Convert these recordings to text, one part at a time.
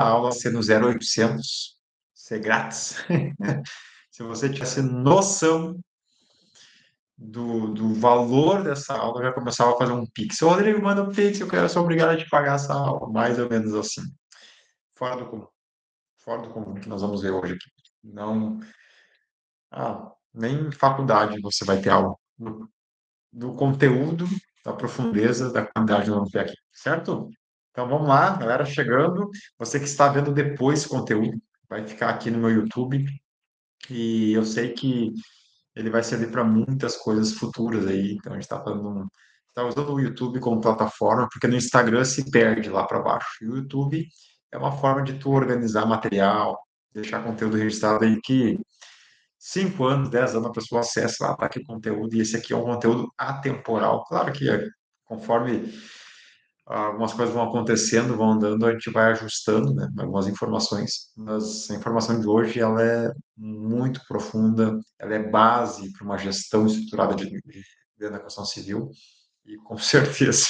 a aula ser no 0800, ser grátis. Se você tivesse noção do valor dessa aula, eu já começava a fazer um Pix. Ô, Rodrigo, manda um Pix, eu quero ser obrigado a te pagar essa aula. Mais ou menos assim. Fora do comum. Fora do comum que nós vamos ver hoje aqui. Não, nem em faculdade você vai ter aula do conteúdo, da profundeza, da qualidade do vamos ter aqui, certo? Então vamos lá, galera, chegando. Você que está vendo depois esse conteúdo, vai ficar aqui no meu YouTube e eu sei que ele vai servir para muitas coisas futuras aí. Então a gente está usando o YouTube como plataforma, porque no Instagram se perde lá para baixo. E o YouTube é uma forma de tu organizar material, deixar conteúdo registrado aí que 5 anos, 10 anos a pessoa acessa lá, tá aqui o conteúdo, e esse aqui é um conteúdo atemporal. Claro que conforme algumas coisas vão acontecendo, vão andando, a gente vai ajustando, né, algumas informações, mas a informação de hoje, ela é muito profunda, ela é base para uma gestão estruturada dentro da construção civil, e com certeza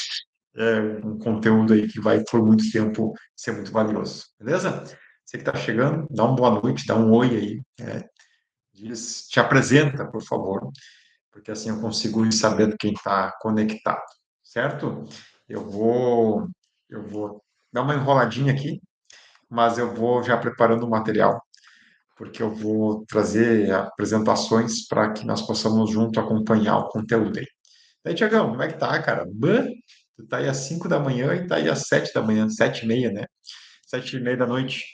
é um conteúdo aí que vai, por muito tempo, ser muito valioso. Beleza? Você que está chegando, dá uma boa noite, dá um oi aí, te apresenta, por favor, porque assim eu consigo ir sabendo quem está conectado, certo? Eu vou, eu vou dar uma enroladinha aqui, mas eu vou já preparando o material, porque eu vou trazer apresentações para que nós possamos junto acompanhar o conteúdo aí. Daí, Tiagão, como é que tá, cara? Tu tá aí às 5 da manhã e tá aí às 7 da manhã, 7h30, né? 7h30 da noite.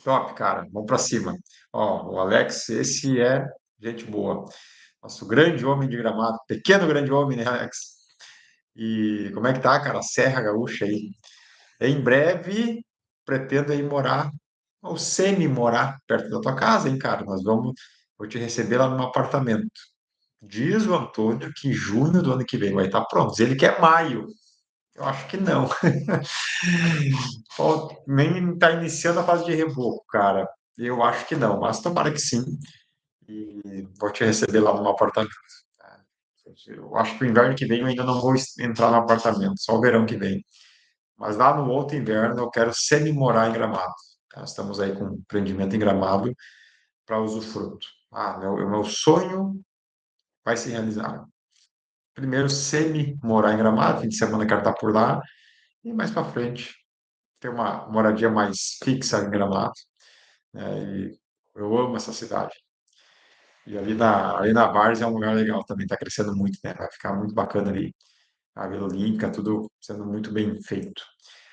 Top, cara. Vamos para cima. Ó, o Alex, esse é gente boa. Nosso grande homem de Gramado. Pequeno grande homem, né, Alex? E como é que tá, cara? A Serra Gaúcha aí. Em breve, pretendo ir morar, ou semi-morar, perto da tua casa, hein, cara? Vou te receber lá no apartamento. Diz o Antônio que junho do ano que vem vai estar pronto. Diz ele que é maio. Eu acho que não. Nem está iniciando a fase de reboco, cara. Eu acho que não, mas tomara que sim. E vou te receber lá no apartamento. Eu acho que o inverno que vem eu ainda não vou entrar no apartamento, só o verão que vem. Mas lá no outro inverno eu quero semi-morar em Gramado. Nós estamos aí com um empreendimento em Gramado para usufruto. O meu sonho vai se realizar. Primeiro, semi-morar em Gramado, fim de semana eu quero estar por lá, e mais para frente, ter uma moradia mais fixa em Gramado, né? E eu amo essa cidade. E ali na Várzea é um lugar legal também, está crescendo muito, né? Vai ficar muito bacana ali. A Vila Olímpica, tudo sendo muito bem feito.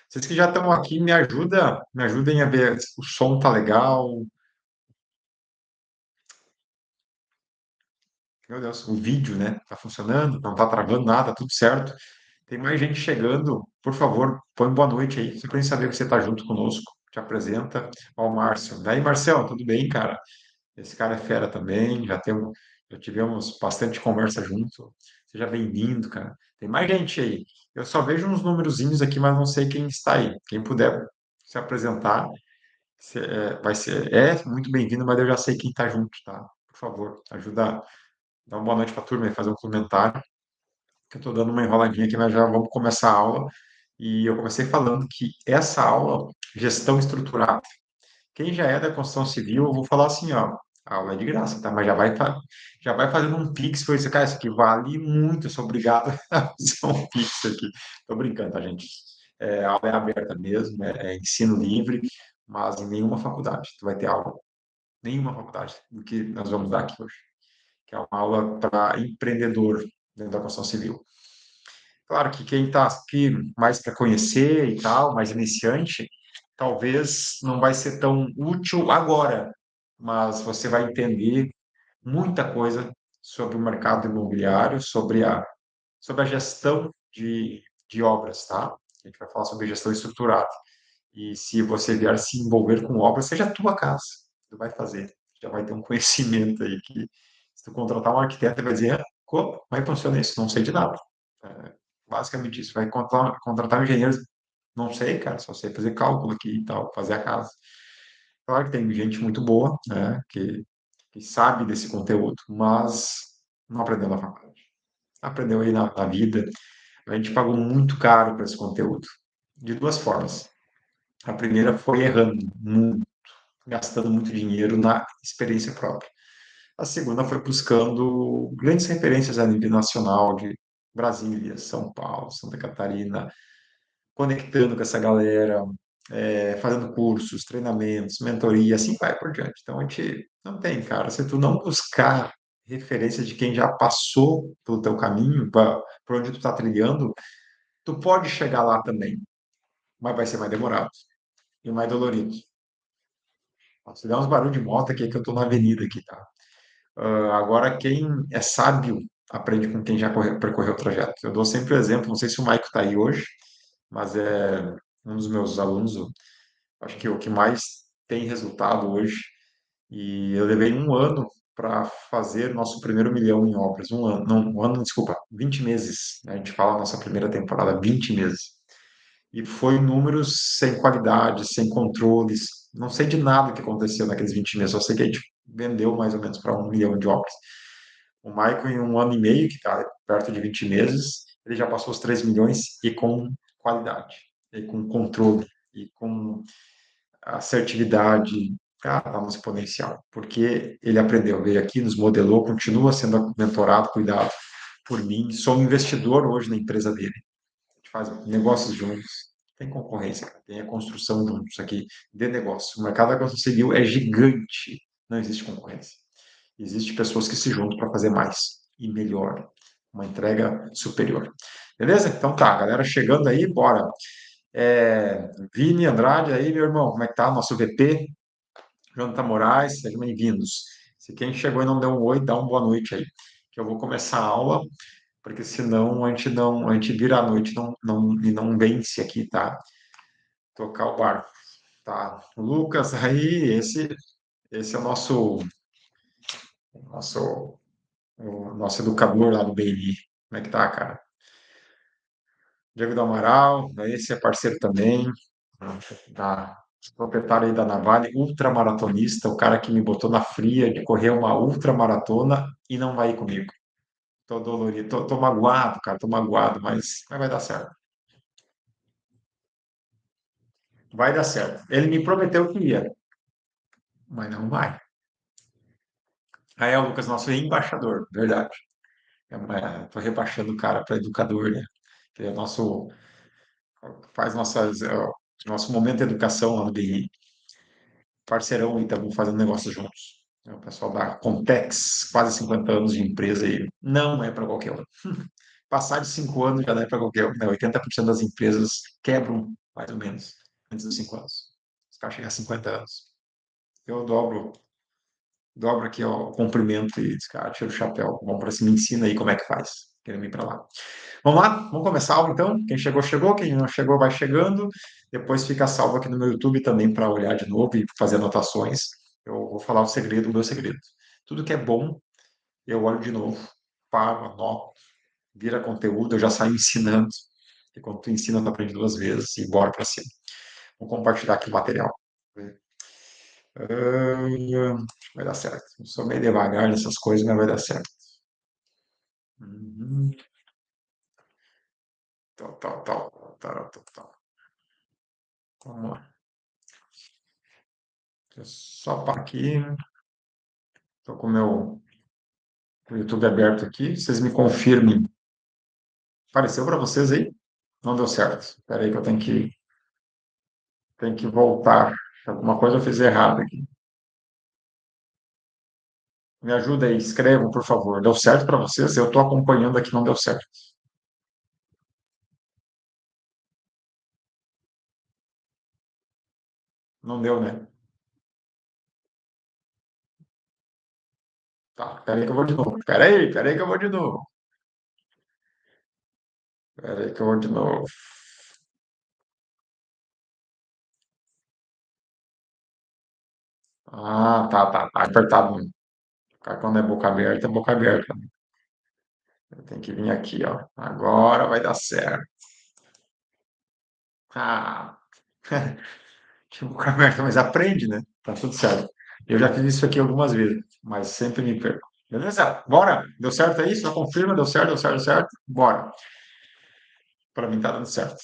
Vocês que já estão aqui, me ajudem a ver. O som tá legal. Meu Deus, o vídeo, né? Tá funcionando, não tá travando nada, tudo certo. Tem mais gente chegando. Por favor, põe boa noite aí, só pra gente saber que você tá junto conosco. Te apresenta ao Márcio. Daí, Marcel, tudo bem, cara? Esse cara é fera também, já tivemos bastante conversa junto. Seja bem-vindo, cara. Tem mais gente aí. Eu só vejo uns númerozinhos aqui, mas não sei quem está aí. Quem puder se apresentar, vai ser, muito bem-vindo, mas eu já sei quem está junto, tá? Por favor, ajuda, dá uma boa noite para a turma e fazer um comentário, que eu estou dando uma enroladinha aqui, mas já vamos começar a aula. E eu comecei falando que essa aula, gestão estruturada, quem já é da construção civil, eu vou falar assim, ó, a aula é de graça, tá? Mas já vai fazendo um Pix para isso, cara, isso aqui vale muito, eu sou obrigado a fazer um Pix aqui. Tô brincando, tá, gente? A aula é aberta mesmo, é ensino livre, mas em nenhuma faculdade tu vai ter aula, nenhuma faculdade do que nós vamos dar aqui hoje, que é uma aula para empreendedor dentro da construção civil. Claro que quem está aqui mais para conhecer e tal, mais iniciante, talvez não vai ser tão útil agora, mas você vai entender muita coisa sobre o mercado imobiliário, sobre a gestão de obras, tá? A gente vai falar sobre gestão estruturada. E se você vier se envolver com obras, seja a tua casa, tu vai fazer. Já vai ter um conhecimento aí que, se tu contratar um arquiteto, ele vai dizer, como é que funciona isso? Não sei de nada. É, basicamente isso. Vai contratar um engenheiro, não sei, cara, só sei fazer cálculo aqui e tal, fazer a casa. Claro que tem gente muito boa, né, que sabe desse conteúdo, mas não aprendeu na faculdade. Aprendeu aí na vida. A gente pagou muito caro para esse conteúdo, de duas formas. A primeira foi errando, gastando muito dinheiro na experiência própria. A segunda foi buscando grandes referências a nível nacional, de Brasília, São Paulo, Santa Catarina, conectando com essa galera, fazendo cursos, treinamentos, mentoria, assim vai por diante. Então, a gente não tem, cara, se tu não buscar referências de quem já passou pelo teu caminho, por onde tu está trilhando, tu pode chegar lá também, mas vai ser mais demorado e mais dolorido. Se der uns barulhos de moto aqui, é que eu estou na avenida aqui, tá? Agora, quem é sábio aprende com quem já percorreu o trajeto. Eu dou sempre o exemplo, não sei se o Maico está aí hoje, mas é um dos meus alunos, acho que o que mais tem resultado hoje. E eu levei um ano para fazer nosso primeiro milhão em obras. Um ano, não, um ano, desculpa, 20 meses, né? A gente fala nossa primeira temporada, 20 meses. E foi números sem qualidade, sem controles. Não sei de nada que aconteceu naqueles 20 meses, só sei que a gente vendeu mais ou menos para 1 milhão de obras. O Michael, em um ano e meio, que está perto de 20 meses, ele já passou os 3 milhões e com qualidade, e com controle, e com assertividade. Cara, tá no exponencial, porque ele aprendeu, veio aqui, nos modelou, continua sendo mentorado, cuidado por mim. Sou um investidor hoje na empresa dele. A gente faz negócios juntos. Tem concorrência, cara. Tem a construção juntos aqui de negócio. O mercado da construção civil é gigante. Não existe concorrência. Existem pessoas que se juntam para fazer mais e melhor, uma entrega superior. Beleza? Então tá, galera chegando aí, bora. Vini Andrade aí, meu irmão, como é que tá? Nosso VP, Jonathan Moraes, sejam bem-vindos. Se quem chegou e não deu um oi, dá uma boa noite aí, que eu vou começar a aula, porque senão a gente vira a noite e não vence aqui, tá? Tocar o barco, tá? O Lucas aí, esse é nosso o nosso educador lá do BNI. Como é que tá, cara? Diego do Amaral, esse é parceiro também, da proprietário aí da Navale, ultramaratonista, o cara que me botou na fria de correr uma ultramaratona e não vai ir comigo. Tô dolorido, tô magoado, cara, tô magoado, mas vai dar certo. Vai dar certo. Ele me prometeu que ia, mas não vai. Aí é o Lucas, nosso embaixador, verdade. Tô rebaixando o cara para educador, né? Que é nosso, faz nosso momento de educação lá no BI. Parceirão e estamos fazendo negócio juntos. O pessoal da Contex, quase 50 anos de empresa e não é para qualquer um. Passar de 5 anos já não é para qualquer um. Né? 80% das empresas quebram, mais ou menos, antes dos 5 anos. Os caras chegam a 50 anos. Eu dobro aqui ó, o cumprimento e diz, cara, tira o chapéu. Vamos para cima, me ensina aí como é que faz. Querendo ir para lá. Vamos lá? Vamos começar a aula então? Quem chegou, chegou. Quem não chegou, vai chegando. Depois fica salvo aqui no meu YouTube também para olhar de novo e fazer anotações. Eu vou falar o segredo, o meu segredo. Tudo que é bom, eu olho de novo, paro, anoto, vira conteúdo, eu já saio ensinando. E quando tu ensina, tu aprende 2 vezes e bora para cima. Vou compartilhar aqui o material. Vai dar certo. Eu sou meio devagar nessas coisas, mas vai dar certo. Uhum. Tal, tal, tal, tal, tal, tal. Vamos lá. Deixa eu só para aqui. Estou com o YouTube aberto aqui. Vocês me confirmem. Apareceu para vocês aí? Não deu certo. Espera aí que eu tenho que voltar. Alguma coisa eu fiz errado aqui. Me ajuda aí, escrevam, por favor. Deu certo para vocês? Eu estou acompanhando aqui, não deu certo. Não deu, né? Tá, espera aí que eu vou de novo. Espera aí que eu vou de novo. Espera aí que eu vou de novo. Ah, tá apertado. Quando é boca aberta, é boca aberta. Eu tenho que vir aqui, ó. Agora vai dar certo. Ah, tipo, conversa, mas aprende, né? Tá tudo certo. Eu já fiz isso aqui algumas vezes, mas sempre me perco. Beleza? Bora? Deu certo aí? Só confirma, deu certo, deu certo, deu certo. Bora. Para mim tá dando certo.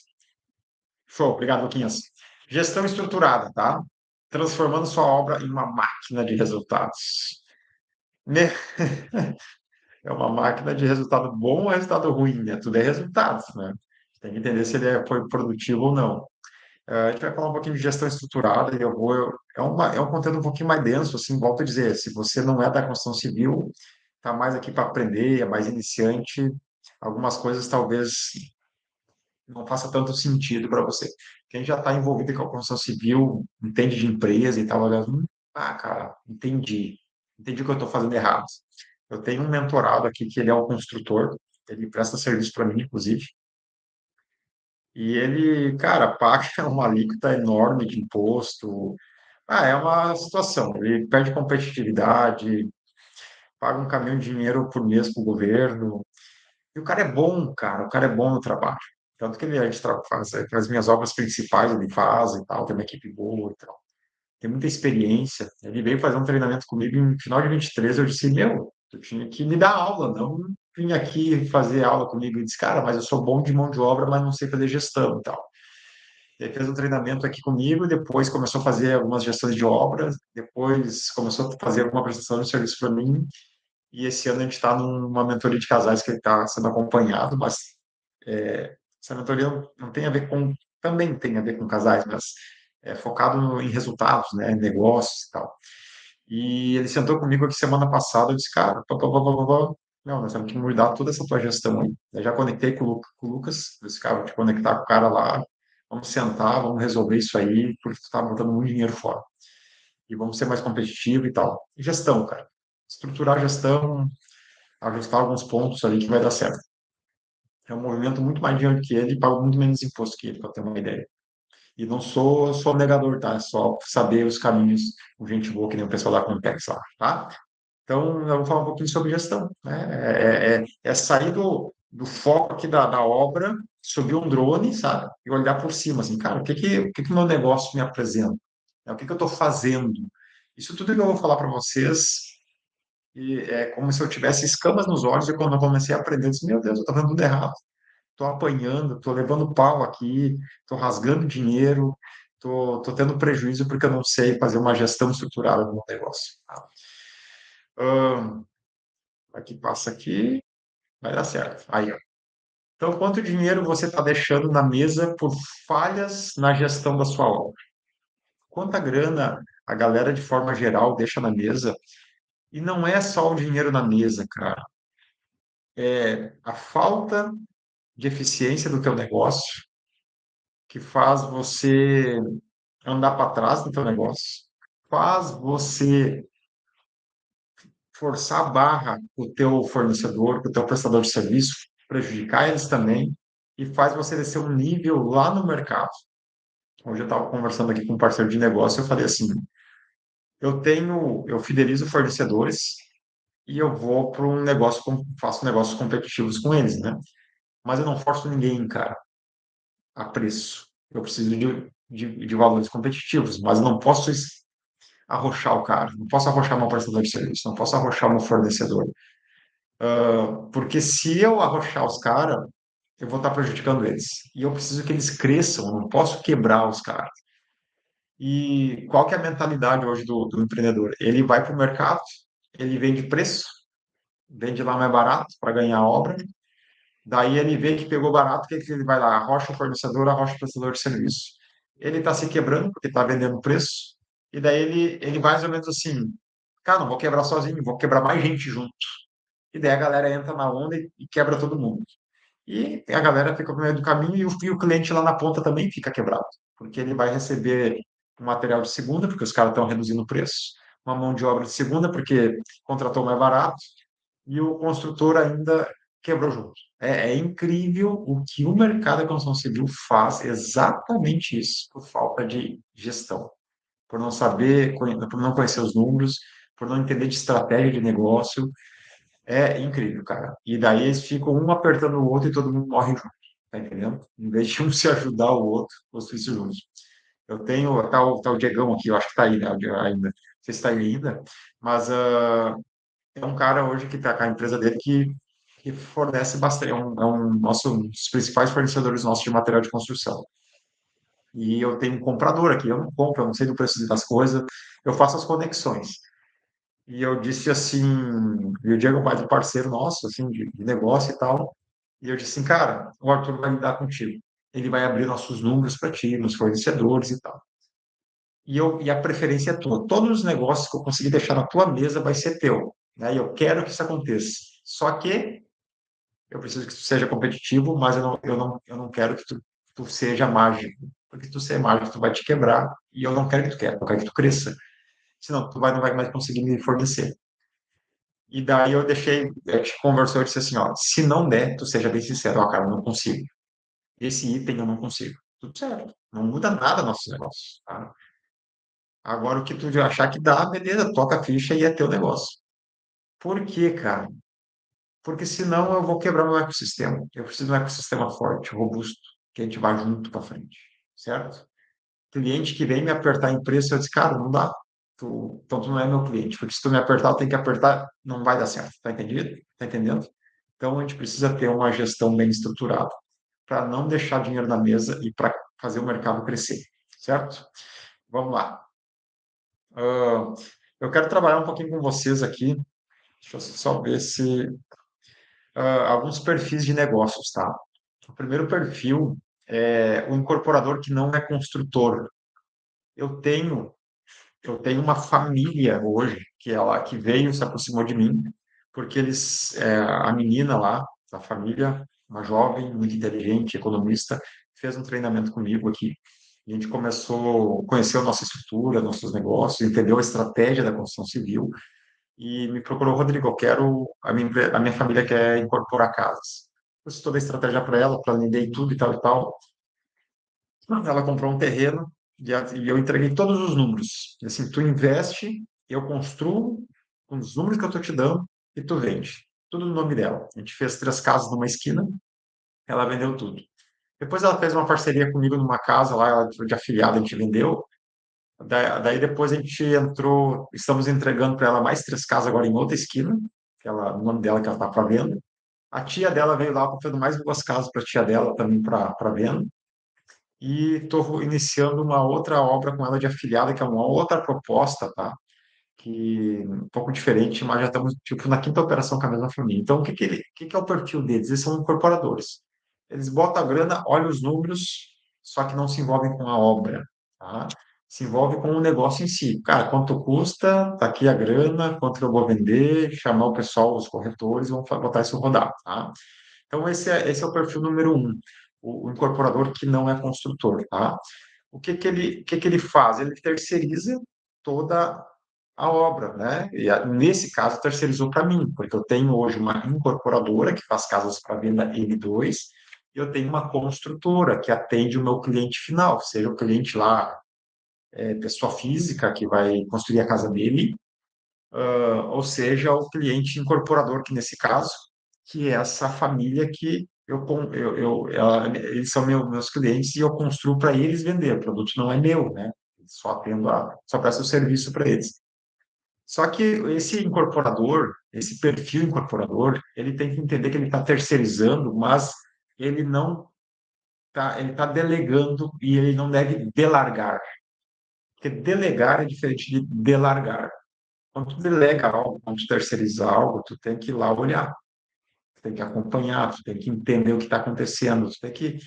Show, obrigado, Luquinhas. Gestão estruturada, tá? Transformando sua obra em uma máquina de resultados. Né? É uma máquina de resultado bom ou resultado ruim, né? Tudo é resultados, né? Tem que entender se ele foi produtivo ou não. A gente vai falar um pouquinho de gestão estruturada e é um conteúdo um pouquinho mais denso, assim, volto a dizer, se você não é da construção civil, está mais aqui para aprender, é mais iniciante, algumas coisas talvez não faça tanto sentido para você. Quem já está envolvido com a construção civil, entende de empresa e tal, olha, cara, entendi o que eu estou fazendo errado. Eu tenho um mentorado aqui que ele é um construtor, ele presta serviço para mim, inclusive, e ele, cara, paga uma alíquota enorme de imposto. É uma situação. Ele perde competitividade, paga um caminhão de dinheiro por mês para o governo. E o cara é bom, cara. O cara é bom no trabalho. Tanto que ele, a gente faz as minhas obras principais, ele faz e tal, tem uma equipe boa e tal. Tem muita experiência. Ele veio fazer um treinamento comigo em final de 23. Eu disse, meu, tu tinha que me dar aula, não vir aqui fazer aula comigo. Ele disse, cara, mas eu sou bom de mão de obra, mas não sei fazer gestão e tal. Ele fez um treinamento aqui comigo, depois começou a fazer algumas gestões de obras, depois começou a fazer alguma prestação de serviço para mim, e esse ano a gente está numa mentoria de casais que ele está sendo acompanhado, mas essa mentoria não tem a ver com, também tem a ver com casais, mas é focado em resultados, né, em negócios e tal. E ele sentou comigo aqui semana passada, eu disse, cara, não, nós temos que mudar toda essa tua gestão aí. Eu já conectei com o Lucas, eu disse, cara, vou te conectar com o cara lá, vamos sentar, vamos resolver isso aí, porque tu tá botando muito dinheiro fora. E vamos ser mais competitivo e tal. E gestão, cara. Estruturar a gestão, ajustar alguns pontos ali que vai dar certo. É um movimento muito mais dinheiro que ele e pago muito menos imposto que ele, para ter uma ideia. E não sou negador, tá? É só saber os caminhos com gente boa, que nem o pessoal da Compex lá, tá? Então, eu vou falar um pouquinho sobre gestão, né? É sair do foco aqui da obra, subir um drone, sabe? E olhar por cima, assim, cara, o que que o meu negócio me apresenta? O que que eu estou fazendo? Isso tudo que eu vou falar para vocês e é como se eu tivesse escamas nos olhos e quando eu comecei a aprender, eu disse, meu Deus, eu estou fazendo tudo errado. Estou apanhando, estou levando pau aqui, estou rasgando dinheiro, estou tendo prejuízo porque eu não sei fazer uma gestão estruturada do meu negócio. Tá? Aqui passa aqui, vai dar certo. Aí, ó. Então, quanto dinheiro você está deixando na mesa por falhas na gestão da sua obra? Quanta grana a galera, de forma geral, deixa na mesa? E não é só o dinheiro na mesa, cara. É a falta de eficiência do teu negócio que faz você andar para trás do teu negócio, faz você forçar a barra com o teu fornecedor, com o teu prestador de serviço, prejudicar eles também, e faz você descer um nível lá no mercado. Hoje eu estava conversando aqui com um parceiro de negócio, eu falei assim, eu fidelizo fornecedores e eu vou para um negócio, faço negócios competitivos com eles, né? Mas eu não forço ninguém, cara, a preço. Eu preciso de valores competitivos, mas eu não posso arrochar o cara, não posso arrochar meu prestador de serviço, não posso arrochar meu fornecedor. Porque se eu arrochar os caras, eu vou estar prejudicando eles. E eu preciso que eles cresçam, eu não posso quebrar os caras. E qual que é a mentalidade hoje do empreendedor? Ele vai para o mercado, ele vende preço, vende lá mais barato para ganhar a obra, daí ele vê que pegou barato, o que que ele vai lá? Arrocha o fornecedor, arrocha o prestador de serviço. Ele está se quebrando porque está vendendo preço, e daí ele vai mais ou menos assim, cara, não vou quebrar sozinho, vou quebrar mais gente junto. E daí a galera entra na onda e quebra todo mundo. E a galera fica no meio do caminho e o cliente lá na ponta também fica quebrado, porque ele vai receber um material de segunda, porque os caras estão reduzindo o preço, uma mão de obra de segunda, porque contratou mais barato, e o construtor ainda quebrou junto. É incrível o que o mercado da construção civil faz exatamente isso, por falta de gestão, por não saber, por não conhecer os números, por não entender de estratégia de negócio, é incrível, cara. E daí eles ficam um apertando o outro e todo mundo morre junto, tá entendendo? Em vez de um se ajudar o outro, construir isso juntos. Eu tenho, tá o Diegão aqui, eu acho que tá aí, né, ainda. Não sei se tá aí ainda, mas é um cara hoje que tá com a empresa dele que fornece bastante, é um dos principais fornecedores nossos de material de construção. E eu tenho um comprador aqui, eu não compro, eu não sei do preço das coisas, eu faço as conexões. E eu disse assim, e o Diego é mais um parceiro nosso, assim, de negócio e tal. E eu disse assim, cara, o Arthur vai lidar contigo. Ele vai abrir nossos números para ti, nos fornecedores e tal. E a preferência é tua. Todos os negócios que eu conseguir deixar na tua mesa vai ser teu. Né? E eu quero que isso aconteça. Só que eu preciso que tu seja competitivo, mas eu não quero que tu seja mágico. Porque se tu ser mágico, tu vai te quebrar. E eu não quero que tu quebre, eu quero que tu cresça. Senão, não vai mais conseguir me fornecer. E daí eu deixei, a gente conversou, eu disse assim, ó, se não der, tu seja bem sincero, ó, cara, eu não consigo. Esse item eu não consigo. Tudo certo. Não muda nada nossos negócios, tá? Agora, o que tu achar que dá, beleza, toca a ficha e é teu negócio. Por quê, cara? Porque senão eu vou quebrar meu ecossistema. Eu preciso de um ecossistema forte, robusto, que a gente vá junto para frente, certo? Cliente que vem me apertar em preço, eu disse, cara, não dá. Então tu não é meu cliente, porque se tu me apertar, eu tenho que apertar, não vai dar certo, tá entendido? Tá entendendo? Então a gente precisa ter uma gestão bem estruturada para não deixar dinheiro na mesa e para fazer o mercado crescer, certo? Vamos lá. Ah, eu quero trabalhar um pouquinho com vocês aqui. Deixa eu só ver se alguns perfis de negócios, tá? O primeiro perfil é o incorporador que não é construtor. Eu tenho eu tenho uma família hoje que veio se aproximou de mim porque a menina lá da família, uma jovem muito inteligente, economista, fez um treinamento comigo aqui. E a gente começou, conheceu a nossa estrutura, nossos negócios, entendeu a estratégia da construção civil e me procurou, Rodrigo, eu quero, a minha família quer incorporar casas. Eu fiz toda a estratégia para ela, planejei tudo e tal e tal. Ela comprou um terreno e eu entreguei todos os números. E assim, tu investe, eu construo com os números que eu estou te dando e tu vende. Tudo no nome dela. A gente fez 3 casas numa esquina, ela vendeu tudo. Depois ela fez uma parceria comigo numa casa lá, ela de afiliada, a gente vendeu. Daí depois a gente entrou, estamos entregando para ela mais 3 casas agora em outra esquina, o nome dela que ela está para venda. A tia dela veio lá comprando mais 2 casas para a tia dela também para venda. E estou iniciando uma outra obra com ela de afiliada, que é uma outra proposta, tá? Que um pouco diferente, mas já estamos tipo na quinta operação com a mesma família. Então, o que é o perfil deles? Eles são incorporadores. Eles botam a grana, olham os números, só que não se envolvem com a obra, tá? Se envolve com o negócio em si. Cara, quanto custa? Tá aqui a grana, quanto que eu vou vender? Chamar o pessoal, os corretores, vão botar isso rodar, tá? Então, esse é o perfil número um, o incorporador que não é construtor, tá? O que que ele faz? Ele terceiriza toda a obra, né? E nesse caso, terceirizou para mim, porque eu tenho hoje uma incorporadora que faz casas para venda N2 e eu tenho uma construtora que atende o meu cliente final, seja o cliente lá, pessoa física que vai construir a casa dele, ou seja, o cliente incorporador, que nesse caso, que é essa família que eles são meus clientes e eu construo para eles vender. O produto não é meu, né? Só presto o serviço para eles. Só que esse incorporador, esse perfil incorporador, ele tem que entender que ele está terceirizando, mas ele está delegando e ele não deve delargar. Porque delegar é diferente de delargar. Quando tu delega algo, quando tu terceiriza algo, tu tem que ir lá olhar, tu tem que acompanhar, tu tem que entender o que está acontecendo, tu tem que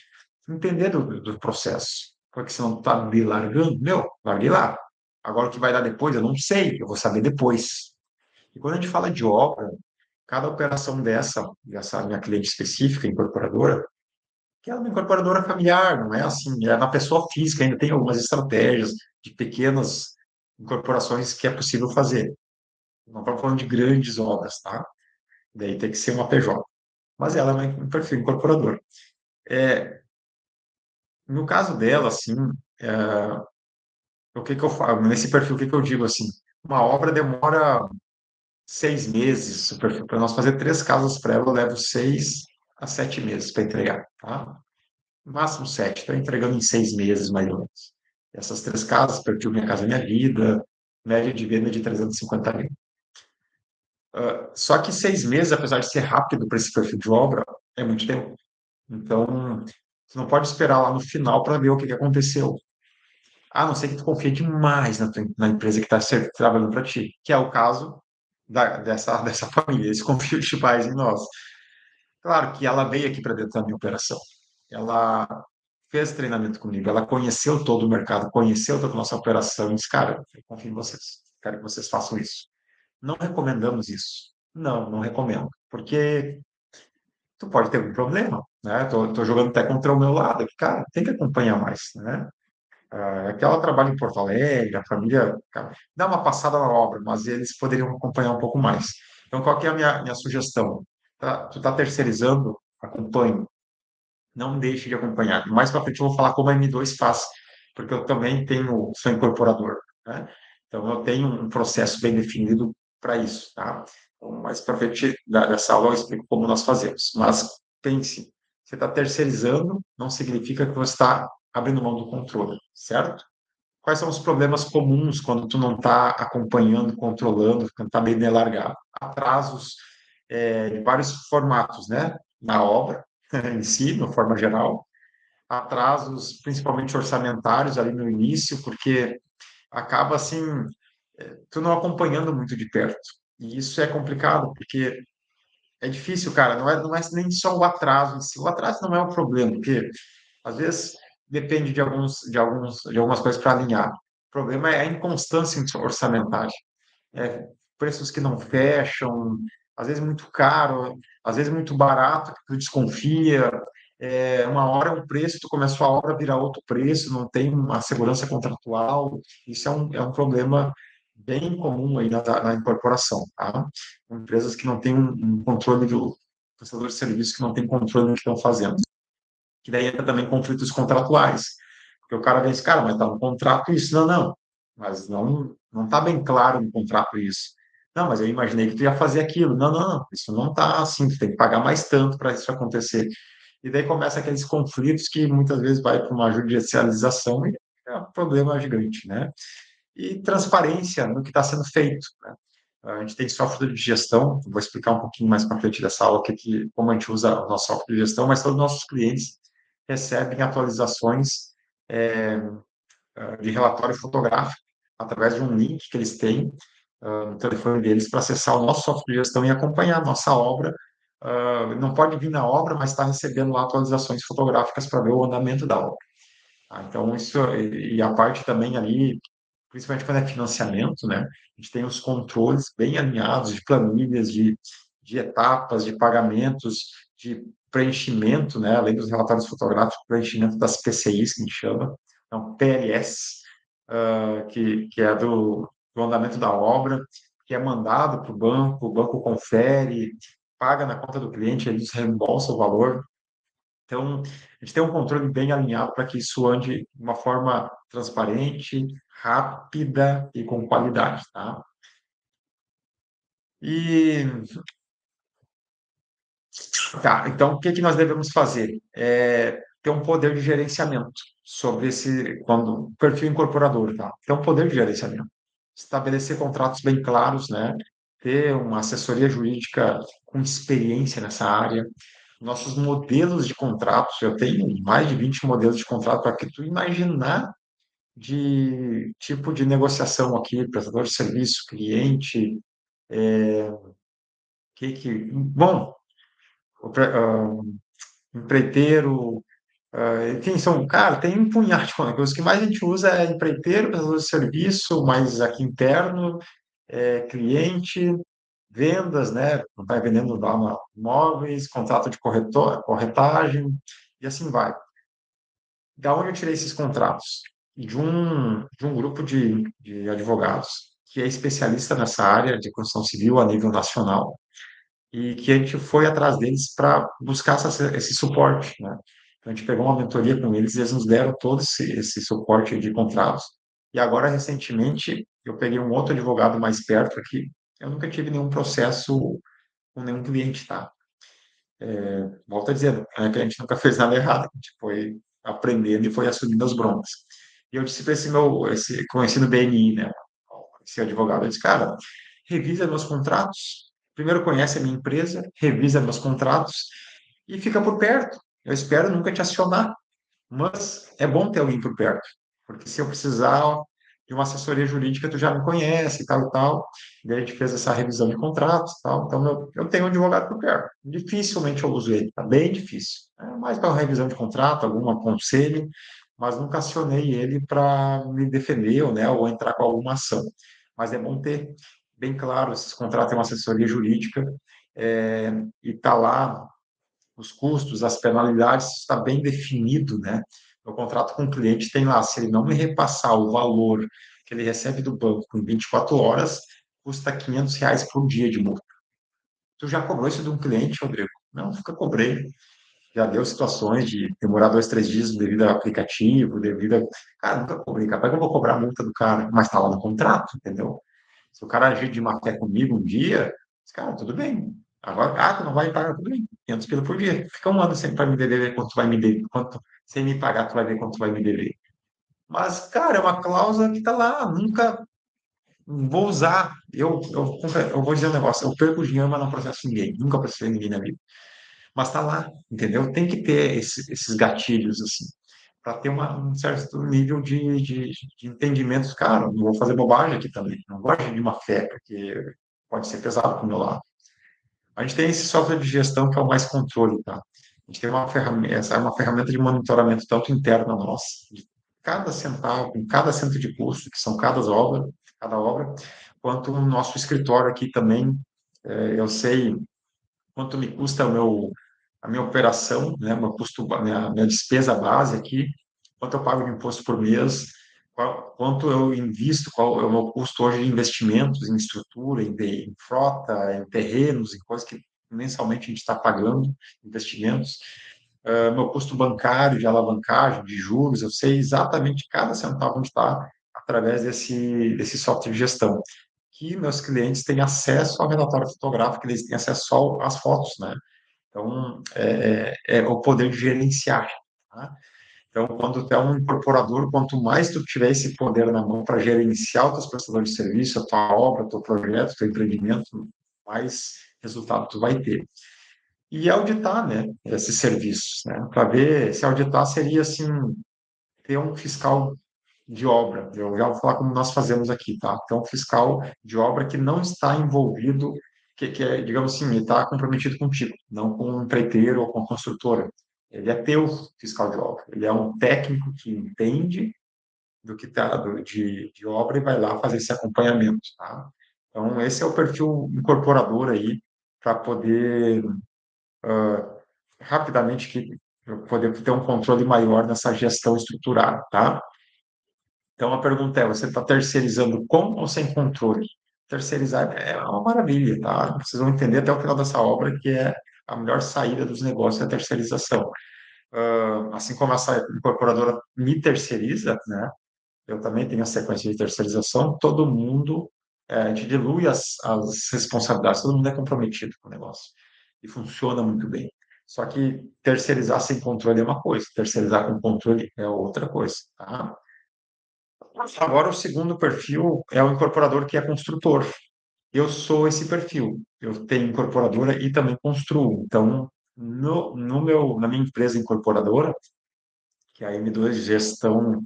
entender do processo. Porque senão tu tá me largando, larguei lá. Agora o que vai dar depois, eu não sei, eu vou saber depois. E quando a gente fala de obra, cada operação dessa minha cliente específica, incorporadora, que é uma incorporadora familiar, não é assim, é na pessoa física, ainda tem algumas estratégias de pequenas incorporações que é possível fazer. Não estamos falando de grandes obras, tá? Daí tem que ser uma PJ. Mas ela é um perfil incorporador. É, no caso dela, assim, é, o que que eu falo? Nesse perfil, o que que eu digo, assim? Uma obra demora 6 meses, para nós fazer 3 casas para ela, eu levo 6 a 7 meses para entregar, tá? No máximo 7, estou entregando em 6 meses, mais ou menos. Essas 3 casas, perfil Minha Casa Minha Vida, média de venda de 350 mil. Só que 6 meses, apesar de ser rápido para esse perfil de obra, é muito tempo. Então, Você não pode esperar lá no final para ver o que que aconteceu. A não ser que tu confie demais na empresa que está trabalhando para ti, que é o caso dessa família. Eles confiam demais em nós. Claro que ela veio aqui para dentro da minha operação. Ela fez treinamento comigo, ela conheceu todo o mercado, conheceu toda a nossa operação e disse, cara, eu confio em vocês, quero que vocês façam isso. Não recomendamos isso. Não, não recomendo. Porque tu pode ter um problema, né? Tô jogando até contra o meu lado aqui, cara, tem que acompanhar mais, né? Aqui ela trabalha em Porto Alegre, a família, cara, dá uma passada na obra, mas eles poderiam acompanhar um pouco mais. Então, qual que é a minha sugestão? Tu tá terceirizando, acompanhe, não deixe de acompanhar. Mais para frente eu vou falar como a M2 faz, porque eu também sou incorporador, né? Então eu tenho um processo bem definido para isso, tá? Então, mais para frente dessa aula eu explico como nós fazemos. Mas pense, você está terceirizando, não significa que você está abrindo mão do controle, certo? Quais são os problemas comuns quando tu não está acompanhando, controlando, quando está meio largado? Atrasos de vários formatos, né? Na obra em si, de uma forma geral, atrasos principalmente orçamentários ali no início, porque acaba assim, tu não acompanhando muito de perto. E isso é complicado, porque é difícil, cara, não é nem só o atraso em si. O atraso não é o problema, porque às vezes depende de algumas coisas para alinhar. O problema é a inconstância orçamentária. É, preços que não fecham, às vezes muito caro, às vezes muito barato, que tu desconfia. Uma hora é um preço, tu começou a obra, vira outro preço, não tem uma segurança contratual. Isso é um problema bem comum aí na incorporação, tá? Empresas que não têm um controle do prestador de serviço que não tem controle do que estão fazendo. Que daí entra também conflitos contratuais. Porque o cara vem esse cara, mas está no contrato isso. Não, não. Mas não está bem claro no contrato isso. Não, mas eu imaginei que tu ia fazer aquilo. Não, não, não. Isso não está assim. Tu tem que pagar mais tanto para isso acontecer. E daí começa aqueles conflitos que muitas vezes vai para uma judicialização e é um problema gigante, né? E transparência no que está sendo feito, né? A gente tem software de gestão, vou explicar um pouquinho mais para frente dessa aula como a gente usa o nosso software de gestão, mas todos os nossos clientes recebem atualizações é, de relatório fotográfico através de um link que eles têm no telefone deles para acessar o nosso software de gestão e acompanhar a nossa obra. Não pode vir na obra, mas está recebendo lá atualizações fotográficas para ver o andamento da obra. Então, isso, e a parte também ali, principalmente quando é financiamento, né? A gente tem os controles bem alinhados de planilhas, de etapas, de pagamentos, de preenchimento, né? Além dos relatórios fotográficos, preenchimento das PCIs, que a gente chama, então PLS, que é do andamento da obra, que é mandado para o banco confere, paga na conta do cliente, eles reembolsam o valor. Então, a gente tem um controle bem alinhado para que isso ande de uma forma transparente, rápida e com qualidade, tá? E tá, então o que que nós devemos fazer? Ter um poder de gerenciamento sobre quando perfil incorporador, tá? Ter um poder de gerenciamento, estabelecer contratos bem claros, né? Ter uma assessoria jurídica com experiência nessa área. Nossos modelos de contratos, eu tenho mais de 20 modelos de contrato para que tu imaginar de tipo de negociação aqui, prestador de serviço, cliente, bom, o empreiteiro, enfim, cara, tem um punhado de coisas. O que mais a gente usa é empreiteiro, prestador de serviço, mais aqui interno, cliente, vendas, né? Vai vendendo lá imóveis, contrato de corretagem, e assim vai. Da onde eu tirei esses contratos? De um grupo de advogados que é especialista nessa área de construção civil a nível nacional e que a gente foi atrás deles para buscar esse suporte, né? Então, a gente pegou uma mentoria com eles e eles nos deram todo esse suporte de contratos. E agora, recentemente, eu peguei um outro advogado mais perto aqui. Eu nunca tive nenhum processo com nenhum cliente, tá? Volto a dizer, é que a gente nunca fez nada errado, a gente foi aprendendo e foi assumindo as broncas. E eu disse para esse conhecido BNI, né, esse advogado, eu disse, cara, revisa meus contratos, primeiro conhece a minha empresa, revisa meus contratos e fica por perto. eu espero nunca te acionar, mas é bom ter alguém por perto, porque se eu precisar de uma assessoria jurídica, tu já me conhece e tal. Daí a gente fez essa revisão de contratos e tal. Então, eu tenho um advogado por perto. Dificilmente eu uso ele, tá bem difícil. É mais para revisão de contrato, algum conselho, mas nunca acionei ele para me defender ou, né, ou entrar com alguma ação. Mas é bom ter bem claro, esses contratos têm uma assessoria jurídica, e tá lá os custos, as penalidades, isso está bem definido, né? No contrato com o cliente tem lá, se ele não me repassar o valor que ele recebe do banco em 24 horas, custa R$ 500 por dia de multa. Tu já cobrou isso de um cliente, Rodrigo? Não, nunca cobrei. Já deu situações de demorar 2, 3 dias devido ao aplicativo, devido a... Cara, nunca cobrei. Capaz que eu vou cobrar a multa do cara, mas está lá no contrato, entendeu? Se o cara agir de má fé comigo um dia, cara, tudo bem. Agora, tu não vai pagar, tudo bem. 500 pila por dia. Fica um ano sempre para me dever quanto tu vai me dever, quanto, sem me pagar, tu vai ver quanto tu vai me dever. Mas, cara, é uma cláusula que tá lá, nunca vou usar. Eu vou dizer um negócio, eu perco dinheiro, mas não processo ninguém. Nunca processei ninguém na vida. Mas tá lá, entendeu? Tem que ter esses gatilhos, assim, para ter um certo nível de entendimento. Cara, não vou fazer bobagem aqui também. Não gosto de uma fé, porque pode ser pesado para o meu lado. A gente tem esse software de gestão que é o Mais Controle, tá? A gente tem uma ferramenta, essa é uma ferramenta de monitoramento tanto interna nossa, de cada centavo, com cada cento de custo, que são cada obra, quanto o nosso escritório aqui também. Eu sei quanto me custa a minha operação, né, meu custo, minha despesa base aqui, quanto eu pago de imposto por mês, quanto eu invisto, qual é o meu custo hoje de investimentos em estrutura, em frota, em terrenos, em coisas que mensalmente a gente está pagando, investimentos. Meu custo bancário, de alavancagem, de juros, eu sei exatamente cada centavo onde está através desse software de gestão. Que meus clientes têm acesso ao relatório fotográfico, eles têm acesso só às fotos, né? Então, é o poder de gerenciar, tá? Então, quando tu é um incorporador, quanto mais tu tiver esse poder na mão para gerenciar os teus prestadores de serviço, a tua obra, o teu projeto, o teu empreendimento, mais resultado tu vai ter. E auditar, né, esses serviços, né? Para ver se auditar seria, assim, ter um fiscal de obra. Eu já vou falar como nós fazemos aqui, tá? Então, um fiscal de obra que não está envolvido, que é, digamos assim, ele está comprometido contigo, não com um empreiteiro ou com a construtora. Ele é teu fiscal de obra. Ele é um técnico que entende do que está de obra e vai lá fazer esse acompanhamento, tá? Então, esse é o perfil incorporador aí para poder rapidamente poder ter um controle maior nessa gestão estruturada, tá? Então a pergunta é: você está terceirizando com ou sem controle? Terceirizar é uma maravilha, tá? Vocês vão entender até o final dessa obra que é a melhor saída dos negócios é a terceirização. Assim como essa incorporadora me terceiriza, né? Eu também tenho a sequência de terceirização. Todo mundo, a gente dilui as responsabilidades, todo mundo é comprometido com o negócio e funciona muito bem. Só que terceirizar sem controle é uma coisa, terceirizar com controle é outra coisa, tá? Agora, o segundo perfil é o incorporador que é construtor. Eu sou esse perfil. Eu tenho incorporadora e também construo. Então, na minha empresa incorporadora, que é a M2 Gestão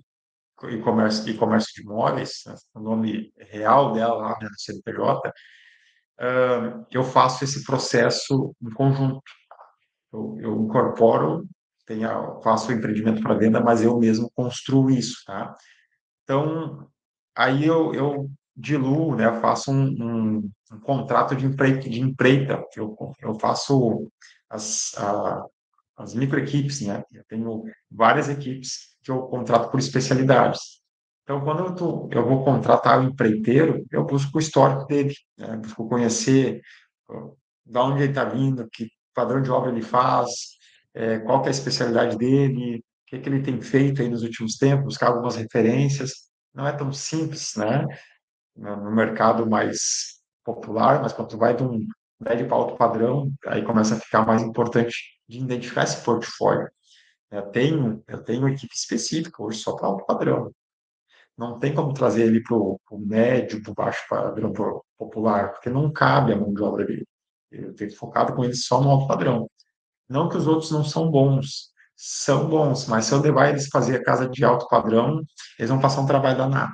e Comércio de Imóveis, né, o nome real dela lá, né, no CNPJ, eu faço esse processo em conjunto. Eu incorporo, faço o empreendimento para venda, mas eu mesmo construo isso, tá? Então, aí eu diluo, né? Eu faço um contrato de empreita. Eu faço as microequipes, né? Eu tenho várias equipes que eu contrato por especialidades. Então, quando eu vou contratar o empreiteiro, eu busco o histórico dele, né? Busco conhecer da onde ele está vindo, que padrão de obra ele faz, qual que é a especialidade dele, o que que ele tem feito aí nos últimos tempos, buscar algumas referências. Não é tão simples, né? No mercado mais popular, mas quando tu vai de um médio para alto padrão, aí começa a ficar mais importante de identificar esse portfólio. Eu tenho uma equipe específica hoje só para alto padrão. Não tem como trazer ele para o médio, para o baixo padrão popular, porque não cabe a mão de obra dele. Eu tenho focado com ele só no alto padrão. Não que os outros não são bons, são bons, mas se eu levar eles fazer casa de alto padrão, eles vão passar um trabalho danado.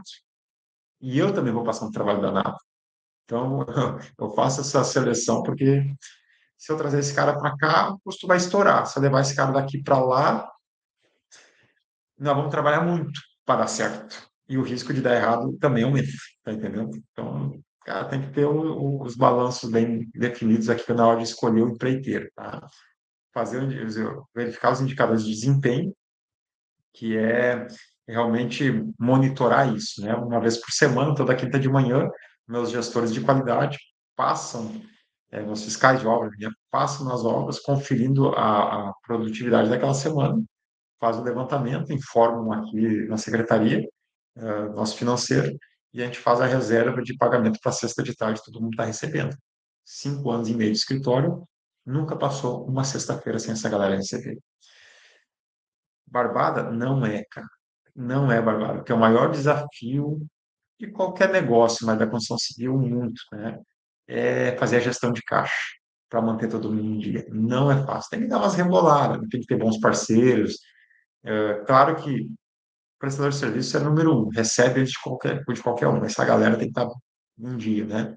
E eu também vou passar um trabalho danado. Então, eu faço essa seleção porque se eu trazer esse cara para cá, o custo vai estourar. Se eu levar esse cara daqui para lá, nós vamos trabalhar muito para dar certo. E o risco de dar errado também aumenta, tá entendendo? Então, cara, tem que ter os balanços bem definidos aqui na hora de escolher o empreiteiro, tá? Verificar os indicadores de desempenho, que é realmente monitorar isso, né? Uma vez por semana, toda quinta de manhã, meus gestores de qualidade passam, meus fiscais de obra, né, passam nas obras, conferindo a produtividade daquela semana, faz o levantamento, informam aqui na secretaria, nosso financeiro, e a gente faz a reserva de pagamento para sexta de tarde, todo mundo está recebendo. 5 anos e meio de escritório, nunca passou uma sexta-feira sem essa galera receber. Barbada? Não é, cara. Não é barbada, porque é o maior desafio de qualquer negócio, mas da construção civil muito, né? É fazer a gestão de caixa para manter todo mundo em dia. Não é fácil. Tem que dar umas reboladas, tem que ter bons parceiros. Claro que o prestador de serviço é número um, recebe de qualquer um, mas essa galera tem que estar em dia, né?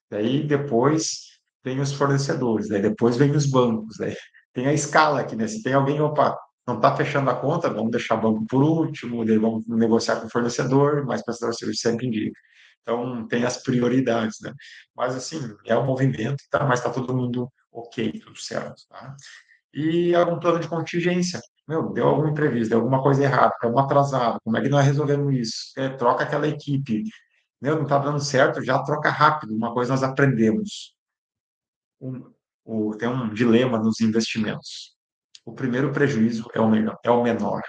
Daí depois vem os fornecedores, daí depois vem os bancos, daí tem a escala aqui, né? Se tem alguém, opa, não está fechando a conta, vamos deixar o banco por último, daí vamos negociar com o fornecedor, mas prestador de serviço sempre indica. Então, tem as prioridades, né? Mas, assim, é um movimento, tá? Mas está todo mundo ok, tudo certo, tá? E algum plano de contingência. Meu, deu algum imprevisto, deu alguma coisa errada, estamos atrasados, como é que nós resolvemos isso? Troca aquela equipe. Meu, não está dando certo, já troca rápido. Uma coisa nós aprendemos. Um- tem um dilema nos investimentos. O primeiro prejuízo é o menor,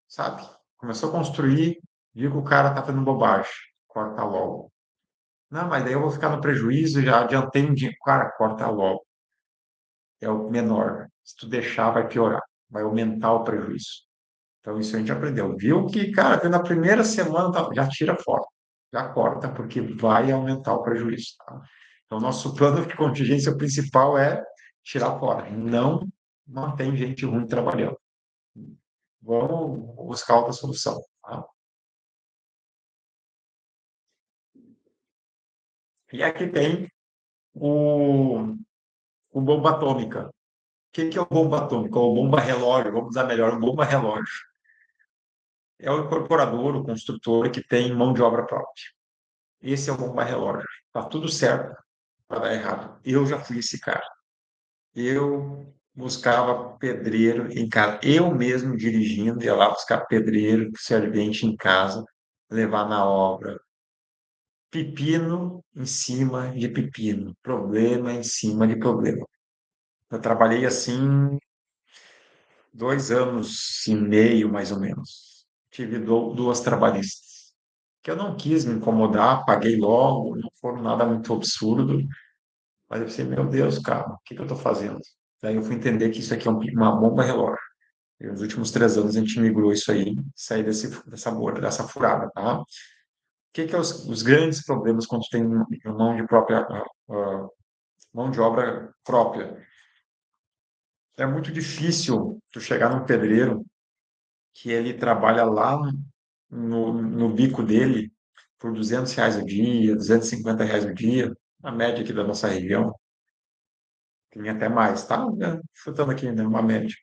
sabe? Começou a construir, viu que o cara está fazendo bobagem, corta logo. Não, mas daí eu vou ficar no prejuízo, já adiantei um dia. Cara, corta logo. É o menor. Se tu deixar, vai piorar. Vai aumentar o prejuízo. Então, isso a gente aprendeu. Viu que, cara, que na primeira semana já tira fora. Já corta, porque vai aumentar o prejuízo. Tá? Então, nosso plano de contingência principal é tirar fora. Não mantém gente ruim trabalhando. Vamos buscar outra solução. Tá? E aqui tem o bomba atômica. O que é o bomba atômica? Ou bomba relógio, vamos usar melhor, o bomba relógio. É o incorporador, o construtor que tem mão de obra própria. Esse é o bomba relógio. Tá tudo certo para dar errado. Eu já fui esse cara. Eu buscava pedreiro em casa. Eu mesmo dirigindo, ia lá buscar pedreiro, servente em casa, levar na obra. Pepino em cima de pepino. Problema em cima de problema. Eu trabalhei assim 2 anos e meio, mais ou menos. Tive duas trabalhistas. Que eu não quis me incomodar, paguei logo, não foi nada muito absurdo, mas eu pensei, meu Deus, cara, o que que eu estou fazendo? Daí eu fui entender que isso aqui é uma bomba relógio. E nos últimos 3 anos a gente migrou isso aí, sair dessa furada, tá? O que é os grandes problemas quando tem mão de obra própria? É muito difícil tu chegar num pedreiro que ele trabalha lá no bico dele por R$ 200 o dia, R$ 250 o dia, a média aqui da nossa região, tem até mais, tá? Chutando aqui, né? Uma média.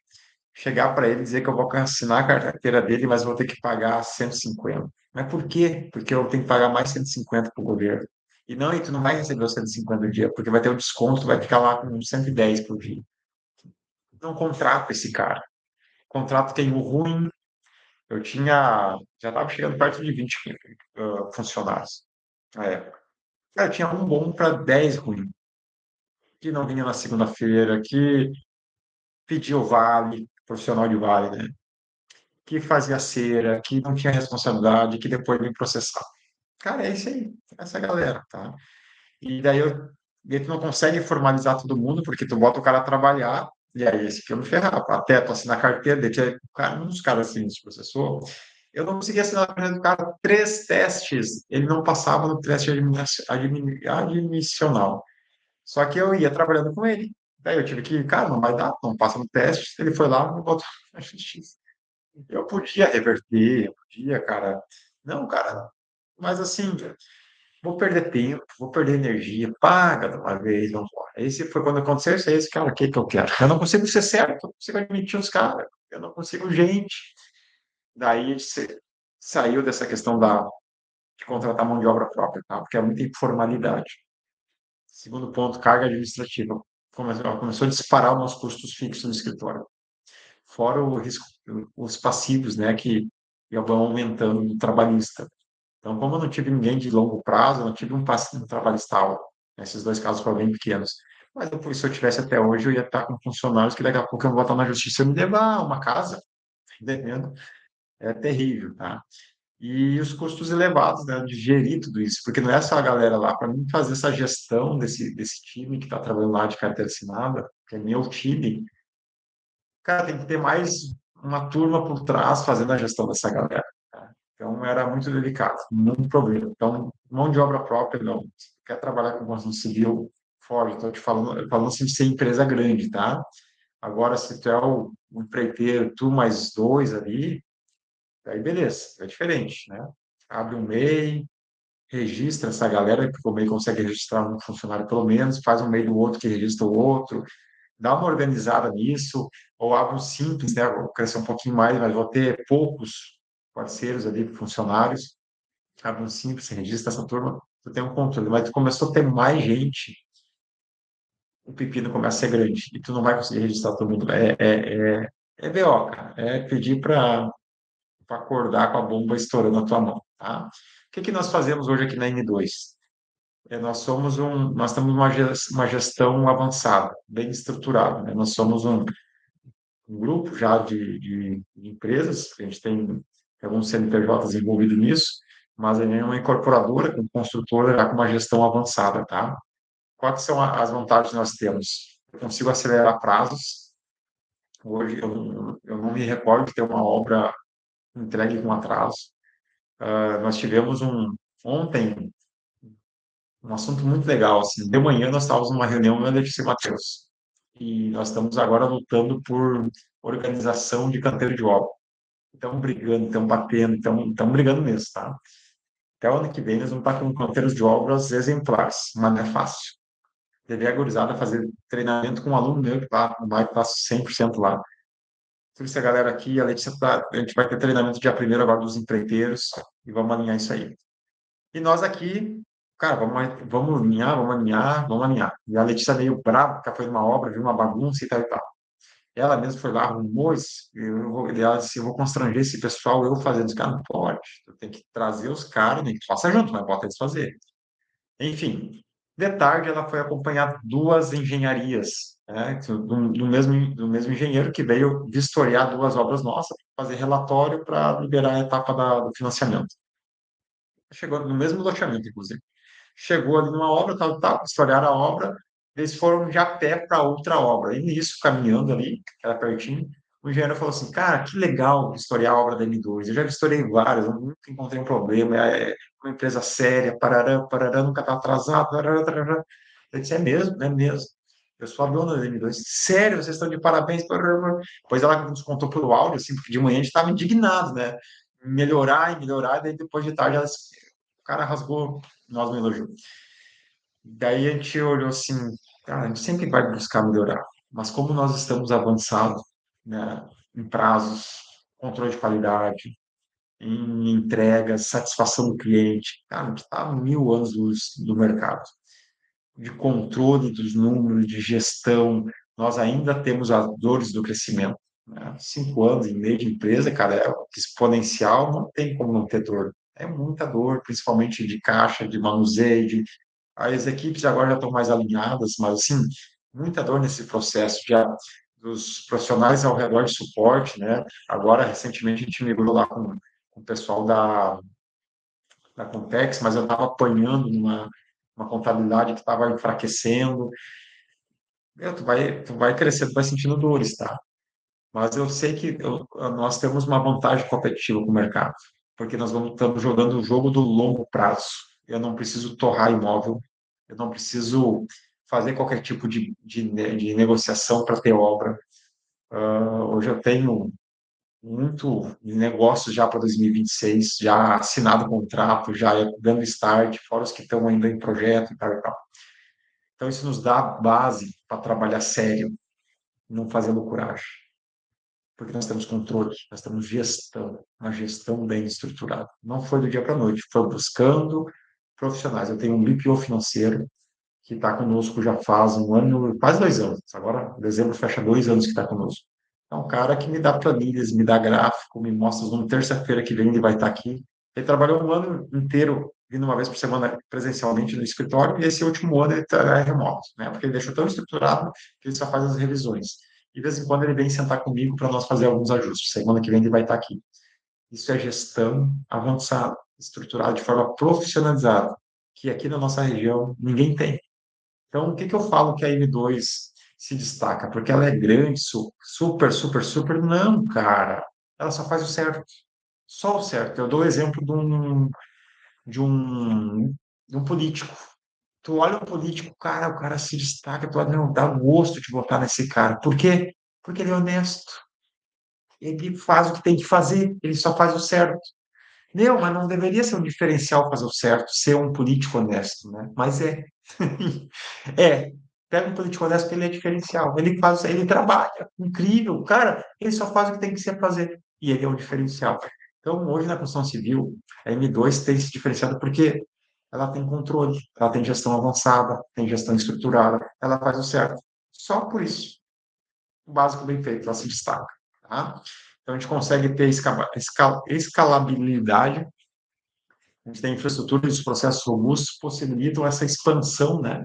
Chegar para ele e dizer que eu vou assinar a carteira dele, mas vou ter que pagar 150. Mas por quê? Porque eu tenho que pagar mais 150 para o governo. E tu não vai receber os 150 o dia, porque vai ter o desconto, tu vai ficar lá com 110 por dia. Não contrato esse cara. Contrato tem o ruim. Já estava chegando perto de 20 funcionários na época. Cara, tinha um bom para 10 ruim, que não vinha na segunda-feira, que pedia o vale, profissional de vale, né? Que fazia cera, que não tinha responsabilidade, que depois me processava. Cara, é isso aí, essa galera, tá? E tu não consegue formalizar todo mundo, porque tu bota o cara a trabalhar, e aí esse que eu me ferrava, até tu assinar a carteira, um dos caras assim, se processou, eu não conseguia assinar a carteira do cara 3 testes, ele não passava no teste admissional. Só que eu ia trabalhando com ele. Daí eu tive que, cara, não vai dar, não passa no teste. Ele foi lá e botou na justiça. Eu podia reverter, eu podia, cara. Não, cara, mas assim, vou perder tempo, vou perder energia, paga de uma vez, vamos embora. Esse foi quando aconteceu isso, é esse, cara, o que que eu quero? Eu não consigo ser certo, eu não consigo admitir os caras, eu não consigo gente. Daí a gente saiu dessa questão de contratar mão de obra própria, tá? Porque é muita informalidade. Segundo ponto, carga administrativa. Começou a disparar os nossos custos fixos no escritório. Fora o risco, os passivos, né, que vão aumentando no trabalhista. Então, como eu não tive ninguém de longo prazo, eu não tive um passivo trabalhista alto. Esses dois casos foram bem pequenos. Mas depois, se eu tivesse até hoje, eu ia estar com funcionários que daqui a pouco eu vou estar na justiça e me levar uma casa, devendo. É terrível, tá? E os custos elevados, né, de gerir tudo isso, porque não é só a galera lá, para mim fazer essa gestão desse time que está trabalhando lá de carteira assinada, que é meu time, cara, tem que ter mais uma turma por trás fazendo a gestão dessa galera. Tá? Então era muito delicado, muito problema. Então, mão de obra própria, não. Se quer trabalhar com construção civil, foge. Estou te falando assim de ser empresa grande, tá? Agora, se tu é o empreiteiro, tu mais dois ali, aí beleza, é diferente, né? Abre um MEI, registra essa galera, porque o MEI consegue registrar um funcionário pelo menos, faz um MEI do outro que registra o outro, dá uma organizada nisso, ou abre um simples, né? Vou crescer um pouquinho mais, mas vou ter poucos parceiros ali, funcionários, abre um simples, registra essa turma, tu tem um controle, mas tu começou a ter mais gente, o pepino começa a ser grande, e tu não vai conseguir registrar todo mundo. É BO, cara. É pedir para acordar com a bomba estourando na tua mão, tá? O que que nós fazemos hoje aqui na N2? Nós temos uma gestão avançada, bem estruturada, né? Nós somos um grupo já de empresas, a gente tem alguns CNPJs envolvidos nisso, mas a gente é uma incorporadora, com construtora já com uma gestão avançada, tá? Quais são as vantagens que nós temos? Eu consigo acelerar prazos. Hoje eu não me recordo de ter uma obra entregue com atraso. Nós tivemos ontem um assunto muito legal, assim. De manhã nós estávamos numa reunião, eu e a Letícia e Matheus, e nós estamos agora lutando por organização de canteiro de obra. Estamos brigando, estamos batendo, estamos brigando mesmo, tá? Até o ano que vem nós vamos estar com canteiros de obras exemplares, mas não é fácil. Levei a gurizada a fazer treinamento com um aluno meu que tá, vai estar 100% lá. Por isso, a galera aqui, a Letícia, a gente vai ter treinamento dia primeiro agora dos empreiteiros e vamos alinhar isso aí. E nós aqui, cara, vamos alinhar, vamos alinhar, vamos alinhar. E a Letícia meio brava, porque ela foi numa obra, viu uma bagunça e tal e tal. Ela mesma foi lá, arrumou isso, ela disse, eu vou constranger esse pessoal, eu fazendo. Cara, não pode, tu tem que trazer os caras, nem que faça junto, mas bota eles fazer. Enfim, de tarde ela foi acompanhar duas engenharias, né, do mesmo engenheiro que veio vistoriar duas obras nossas, fazer relatório para liberar a etapa do financiamento. Chegou no mesmo loteamento, inclusive. Chegou ali numa obra, tal, tal, historiaram a obra, eles foram de a pé para outra obra. E nisso, caminhando ali, que era pertinho, o engenheiro falou assim, cara, que legal historiar a obra da M2. Eu já historiei várias, eu nunca encontrei um problema, é uma empresa séria, parará, parará, nunca está atrasado, parará, parará. Eu disse, é mesmo, é mesmo. Eu sou a dona da M2. Sério, vocês estão de parabéns. Parará. Depois ela nos contou pelo áudio, assim, porque de manhã a gente estava indignado, né? Melhorar e melhorar, e daí depois de tarde o cara rasgou nós no elogio. Daí a gente olhou assim, cara, a gente sempre vai buscar melhorar, mas como nós estamos avançados, né, em prazos, controle de qualidade, em entregas, satisfação do cliente, cara, a gente está 1000 anos do mercado, de controle dos números, de gestão, nós ainda temos as dores do crescimento. Né? 5 anos e meio de empresa, cara, é exponencial, não tem como não ter dor. É muita dor, principalmente de caixa, de manuseio, as equipes agora já estão mais alinhadas, mas assim, muita dor nesse processo já dos profissionais ao redor de suporte, né? Agora, recentemente, a gente migrou lá com o pessoal da Contex, mas eu estava apanhando uma contabilidade que estava enfraquecendo. Tu vai crescendo, vai sentindo dores, tá? Mas eu sei que nós temos uma vantagem competitiva com o mercado, porque estamos jogando o jogo do longo prazo. Eu não preciso torrar imóvel, eu não preciso fazer qualquer tipo de negociação para ter obra. Hoje eu tenho muito negócios já para 2026, já assinado contrato, já dando start, fora os que estão ainda em projeto e tal e tal. Então, isso nos dá base para trabalhar sério, não fazer loucuragem, porque nós temos controle, nós temos gestão, uma gestão bem estruturada. Não foi do dia para a noite, foi buscando profissionais. Eu tenho um BPO financeiro que está conosco já faz um ano, quase 2 anos. Agora, em dezembro, fecha 2 anos que está conosco. É um cara que me dá planilhas, me dá gráfico, me mostra uma terça-feira que vem ele vai estar aqui. Ele trabalhou um ano inteiro, vindo uma vez por semana presencialmente no escritório, e esse último ano ele está remoto, né? Porque ele deixou tão estruturado que ele só faz as revisões. E de vez em quando ele vem sentar comigo para nós fazer alguns ajustes. Semana que vem ele vai estar aqui. Isso é gestão avançada, estruturada de forma profissionalizada, que aqui na nossa região ninguém tem. Então, o que que eu falo que a M2 se destaca? Porque ela é grande, super, super, super. Não, cara. Ela só faz o certo. Só o certo. Eu dou o exemplo de um, de um político. Tu olha o político, cara, o cara se destaca, tu olha, não, dá gosto de votar nesse cara. Por quê? Porque ele é honesto. Ele faz o que tem que fazer, ele só faz o certo. Meu, mas não deveria ser um diferencial fazer o certo, ser um político honesto, né? Mas é. É, pega um político honesto que ele é diferencial. Ele faz, ele trabalha, incrível. Cara, ele só faz o que tem que ser fazer. E ele é o diferencial. Então, hoje na construção civil, a M2 tem se diferenciado porque ela tem controle, ela tem gestão avançada, tem gestão estruturada, ela faz o certo. Só por isso, o básico bem feito, ela se destaca. Tá? Então, a gente consegue ter escalabilidade, a gente tem infraestrutura e os processos robustos possibilitam essa expansão, né,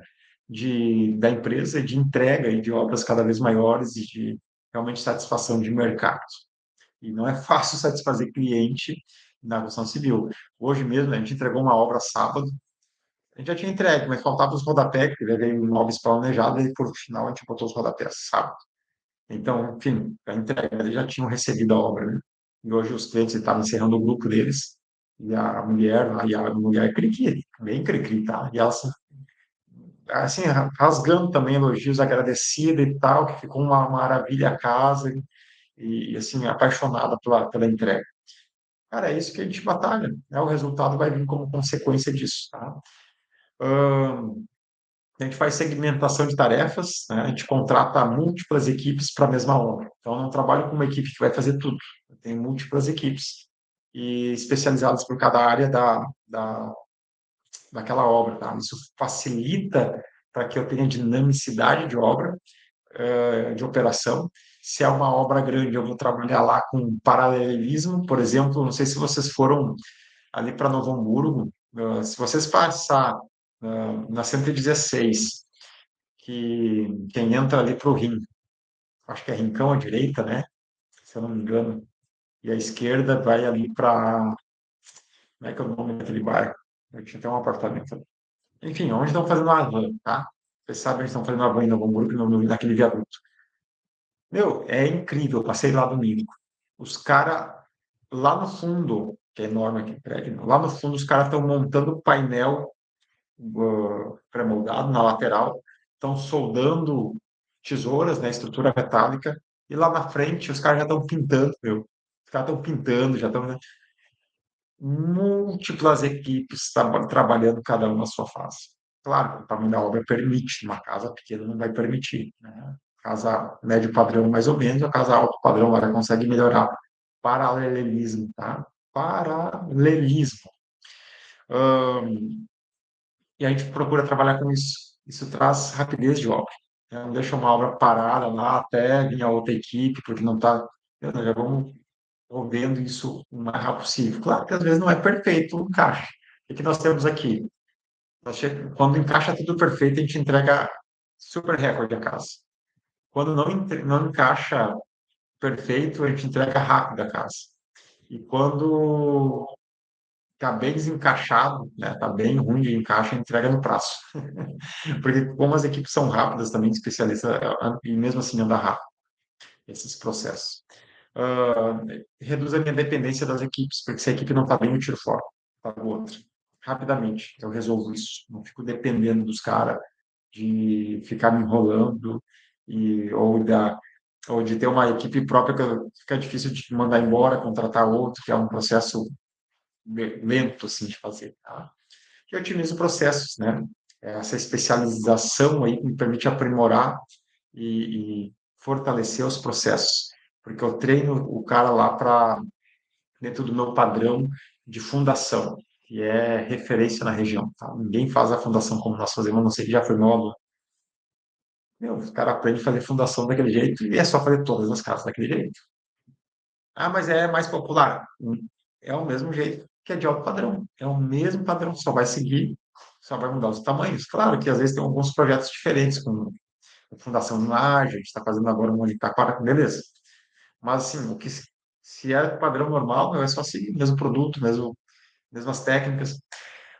da empresa, de entrega e de obras cada vez maiores e de realmente satisfação de mercado. E não é fácil satisfazer cliente na construção civil. Hoje mesmo, a gente entregou uma obra sábado, a gente já tinha entregue, mas faltava os rodapés, que veio imóveis planejados, e por final a gente botou os rodapés sábado. Então, enfim, a entrega, eles já tinham recebido a obra, né? E hoje os clientes estavam encerrando o grupo deles, e a mulher é cri-cri, bem cri-cri, tá? E ela, assim, rasgando também elogios, agradecida e tal, que ficou uma maravilha a casa, assim, apaixonada pela entrega. Cara, é isso que a gente batalha, né? O resultado vai vir como consequência disso, tá? A gente faz segmentação de tarefas, né? A gente contrata múltiplas equipes para a mesma obra. Então, eu não trabalho com uma equipe que vai fazer tudo. Eu tenho múltiplas equipes e especializadas por cada área daquela obra. Tá? Isso facilita para que eu tenha dinamicidade de obra, de operação. Se é uma obra grande, eu vou trabalhar lá com paralelismo. Por exemplo, não sei se vocês foram ali para Novo Hamburgo, se vocês passar na 116, que quem entra ali para o Rim, acho que é Rincão à direita, né? Se eu não me engano, e a esquerda vai ali para. Como é que é o nome daquele bairro? Eu tinha até um apartamento ali. Enfim, onde estão fazendo a van, tá? Vocês sabem onde estão fazendo a van em Novo Hamburgo, naquele viaduto. Meu, é incrível, eu passei lá domingo. Os caras, lá no fundo, que é enorme aquele prédio, né? Lá no fundo os caras estão montando o painel pré-moldado na lateral, estão soldando tesouras, né, estrutura metálica, e lá na frente os caras já estão pintando, meu. Os caras estão pintando, já estão, né, múltiplas equipes trabalhando cada uma na sua fase. Claro, que o tamanho da obra permite, uma casa pequena não vai permitir, né? Casa médio padrão, mais ou menos, a casa alto padrão, ela consegue melhorar. Paralelismo, tá? Paralelismo. E a gente procura trabalhar com isso. Isso traz rapidez de obra, né? Não deixa uma obra parada lá até vir a outra equipe, porque não está. Já vamos vendo isso o mais rápido possível. Claro que às vezes não é perfeito o encaixe. O que nós temos aqui? Quando encaixa tudo perfeito, a gente entrega super recorde a casa. Quando não encaixa perfeito, a gente entrega rápido a casa. E quando está bem desencaixado, né, está bem ruim de encaixe, a gente entrega no prazo. Porque como as equipes são rápidas também, especialistas, e mesmo assim anda rápido esses processos. Reduz a minha dependência das equipes, porque se a equipe não está bem, eu tiro fora, para outra. Rapidamente, eu resolvo isso. Não fico dependendo dos caras. de ficar me enrolando ou de ter uma equipe própria que fica difícil de mandar embora, contratar outro, que é um processo lento assim de fazer, tá? Que otimiza processos, né? Essa especialização aí me permite aprimorar e fortalecer os processos, porque eu treino o cara lá para dentro do meu padrão de fundação, que é referência na região, tá? Ninguém faz a fundação como nós fazemos, a não sei que já foi meu aluno. Meu, o cara aprende a fazer fundação daquele jeito e é só fazer todas as casas daquele jeito. Ah, mas é mais popular. É o mesmo jeito que é de alto padrão. É o mesmo padrão, só vai seguir, só vai mudar os tamanhos. Claro que às vezes tem alguns projetos diferentes, com fundação em laje, a gente está fazendo agora um em Itaquara, beleza. Mas assim, se é padrão normal, é só seguir o mesmo produto, mesmas técnicas,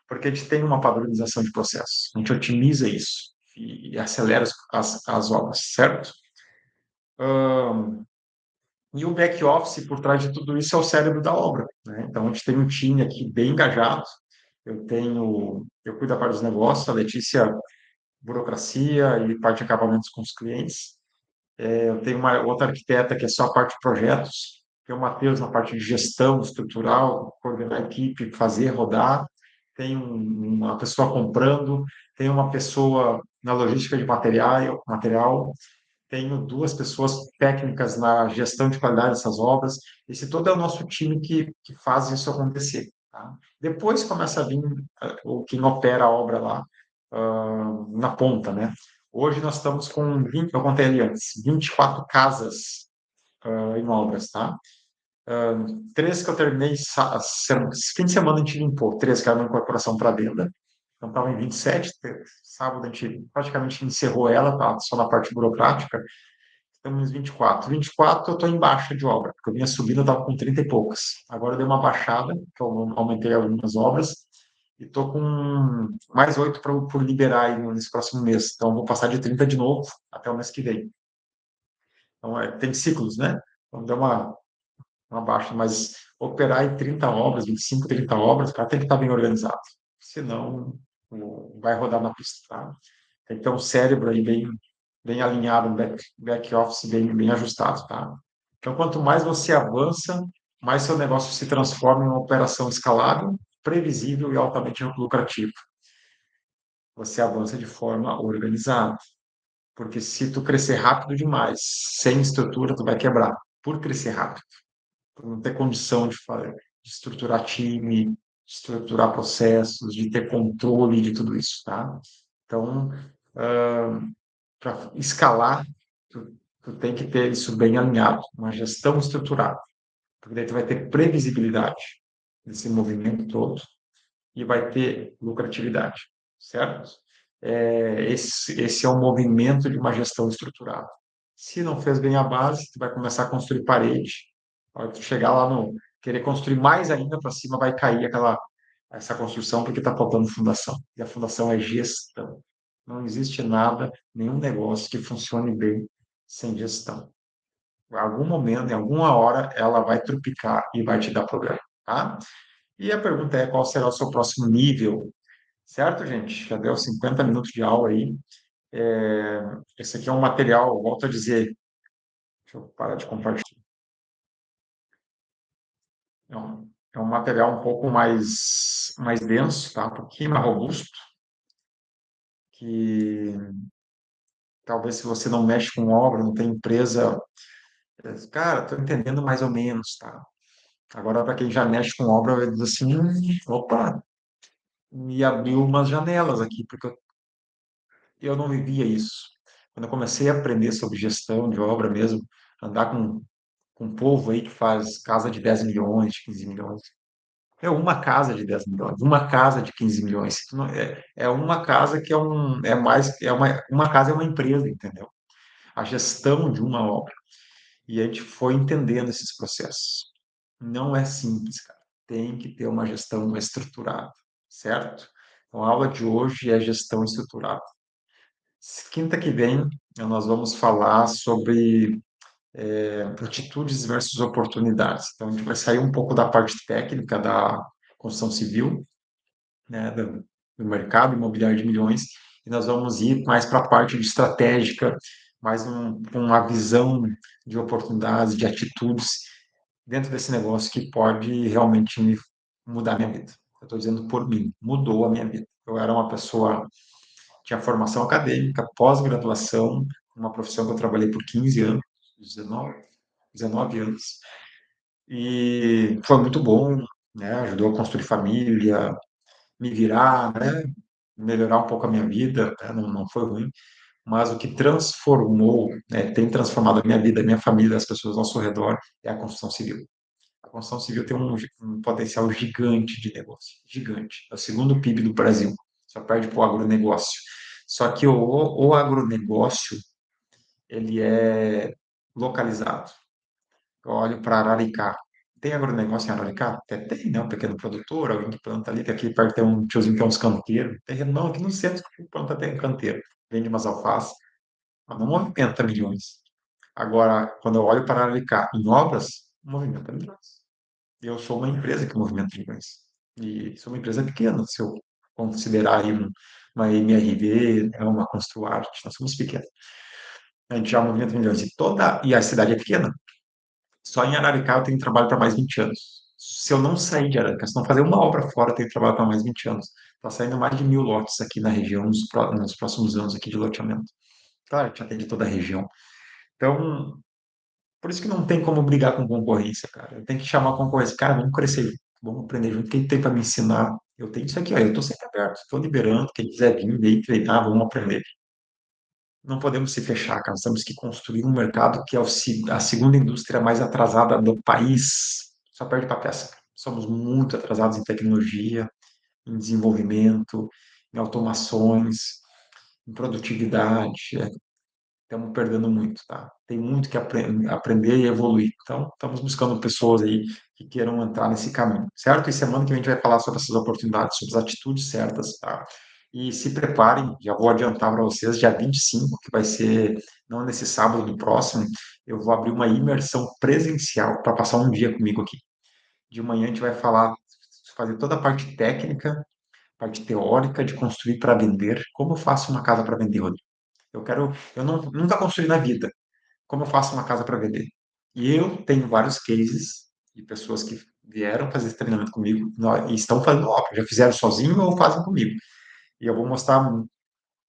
porque a gente tem uma padronização de processos. A gente otimiza isso e acelera as obras, certo? E o back office por trás de tudo isso é o cérebro da obra, né? Então a gente tem um time aqui bem engajado. Eu cuido da parte dos negócios, a Letícia burocracia e parte de acabamentos com os clientes. Eu tenho uma outra arquiteta que é só a parte de projetos, tem o Matheus na parte de gestão estrutural, coordenar a equipe, fazer rodar. Tem uma pessoa comprando, tem uma pessoa na logística de material, tenho duas pessoas técnicas na gestão de qualidade dessas obras. Esse todo é o nosso time que faz isso acontecer. Tá? Depois começa a vir quem opera a obra lá na ponta, né? Hoje nós estamos com 20, eu contei ali antes, 24 casas em obras, tá? Três que eu terminei, fim de semana a gente limpou, três que eram uma incorporação para venda, então estava em 27, sábado a gente praticamente encerrou ela, tá? Só na parte burocrática, estamos em 24. 24 eu estou em baixa de obra, porque eu vinha subindo, eu estava com 30 e poucas. Agora eu dei uma baixada, que eu aumentei algumas obras, e estou com mais 8 por liberar aí nesse próximo mês. Então, eu vou passar de 30 de novo até o mês que vem. Então, tem ciclos, né? Então, deu uma baixa, mas operar em 30 obras, 25, 30 obras, o cara tem que estar bem organizado. Senão, vai rodar na pista, tá? Tem que ter um cérebro aí bem alinhado, um back office bem ajustado, tá? Então, quanto mais você avança, mais seu negócio se transforma em uma operação escalável, previsível e altamente lucrativa. Você avança de forma organizada. Porque se tu crescer rápido demais, sem estrutura, tu vai quebrar. Por crescer rápido. Por não ter condição de estruturar time, de estruturar processos, de ter controle de tudo isso, tá? Então, para escalar, tu tem que ter isso bem alinhado, uma gestão estruturada. Porque daí tu vai ter previsibilidade desse movimento todo e vai ter lucratividade, certo? Esse é o movimento de uma gestão estruturada. Se não fez bem a base, tu vai começar a construir parede. A hora que tu chegar lá no querer construir mais ainda para cima, vai cair essa construção porque está faltando fundação. E a fundação é gestão. Não existe nada, nenhum negócio que funcione bem sem gestão. Em algum momento, em alguma hora, ela vai trupicar e vai te dar problema, tá? E a pergunta é qual será o seu próximo nível. Certo, gente? Já deu 50 minutos de aula aí. Esse aqui é um material, volto a dizer, deixa eu parar de compartilhar. É um material um pouco mais denso, tá? Um pouquinho mais robusto, que talvez se você não mexe com obra, não tem empresa, cara, estou entendendo mais ou menos, tá? Agora, para quem já mexe com obra, vai dizer assim, opa, me abriu umas janelas aqui, porque eu não vivia isso. Quando eu comecei a aprender sobre gestão de obra mesmo, andar com um povo aí que faz casa de 10 milhões, de 15 milhões. É uma casa de 10 milhões, uma casa de 15 milhões. É uma casa que é mais, uma casa é uma empresa, entendeu? A gestão de uma obra. E a gente foi entendendo esses processos. Não é simples, cara. Tem que ter uma gestão estruturada, certo? Então, a aula de hoje é gestão estruturada. Quinta que vem, nós vamos falar sobre atitudes versus oportunidades. Então, a gente vai sair um pouco da parte técnica da construção civil, né, do mercado imobiliário de milhões, e nós vamos ir mais para a parte de estratégica, mais uma visão de oportunidades, de atitudes dentro desse negócio que pode realmente me mudar a minha vida. Eu estou dizendo por mim, mudou a minha vida. Eu era uma pessoa, tinha formação acadêmica, pós-graduação, uma profissão que eu trabalhei por 15 anos, 19 anos, e foi muito bom, né? Ajudou a construir família, me virar, né? Melhorar um pouco a minha vida, né? Não foi ruim, mas o que transformou, né, tem transformado a minha vida, a minha família, as pessoas ao nosso redor, é a construção civil. A construção civil tem um potencial gigante de negócio, gigante. É o segundo PIB do Brasil, só perde para o agronegócio. Só que o agronegócio, ele é localizado. Eu olho para Araricá. Tem agronegócio em Araricá? Até tem, né? Um pequeno produtor, alguém que planta ali, que aqui perto tem um tiozinho que é uns canteiros. Tem não, aqui no centro que planta tem canteiro. Vende umas alfaces, mas não movimenta milhões. Agora, quando eu olho para Araricá em obras, movimenta milhões. Eu sou uma empresa que movimenta milhões. E sou uma empresa pequena, se eu considerar aí uma MRV, né, uma Construarte, nós somos pequenos. A gente já movimenta milhões. E a cidade é pequena. Só em Araricá eu tenho trabalho para mais 20 anos. Se eu não sair de Araricá, se não fazer uma obra fora, eu tenho trabalho para mais 20 anos. Está saindo mais de 1.000 lotes aqui na região nos próximos anos aqui de loteamento. Claro, a gente atende toda a região. Então, por isso que não tem como brigar com concorrência, cara. Eu tenho que chamar a concorrência. Cara, vamos crescer junto, vamos aprender junto. Quem tem para me ensinar? Eu tenho isso aqui, ó. Eu estou sempre aberto, estou liberando. Quem quiser vir, vem treinar, vamos aprender. Não podemos se fechar, cara. Nós temos que construir um mercado que é a segunda indústria mais atrasada do país. Só perde para peça. Somos muito atrasados em tecnologia, em desenvolvimento, em automações, em produtividade. Estamos perdendo muito, tá? Tem muito que aprender e evoluir. Então, estamos buscando pessoas aí que queiram entrar nesse caminho, certo? E semana que vem a gente vai falar sobre essas oportunidades, sobre as atitudes certas, tá? E se preparem, já vou adiantar para vocês, dia 25, que vai ser, não nesse sábado do próximo, eu vou abrir uma imersão presencial para passar um dia comigo aqui. De manhã a gente vai falar, fazer toda a parte técnica, parte teórica de construir para vender. Como eu faço uma casa para vender, Rodrigo? Eu não, nunca construí na vida. Como eu faço uma casa para vender? E eu tenho vários cases de pessoas que vieram fazer esse treinamento comigo e estão fazendo obra, já fizeram sozinho ou fazem comigo. E eu vou mostrar um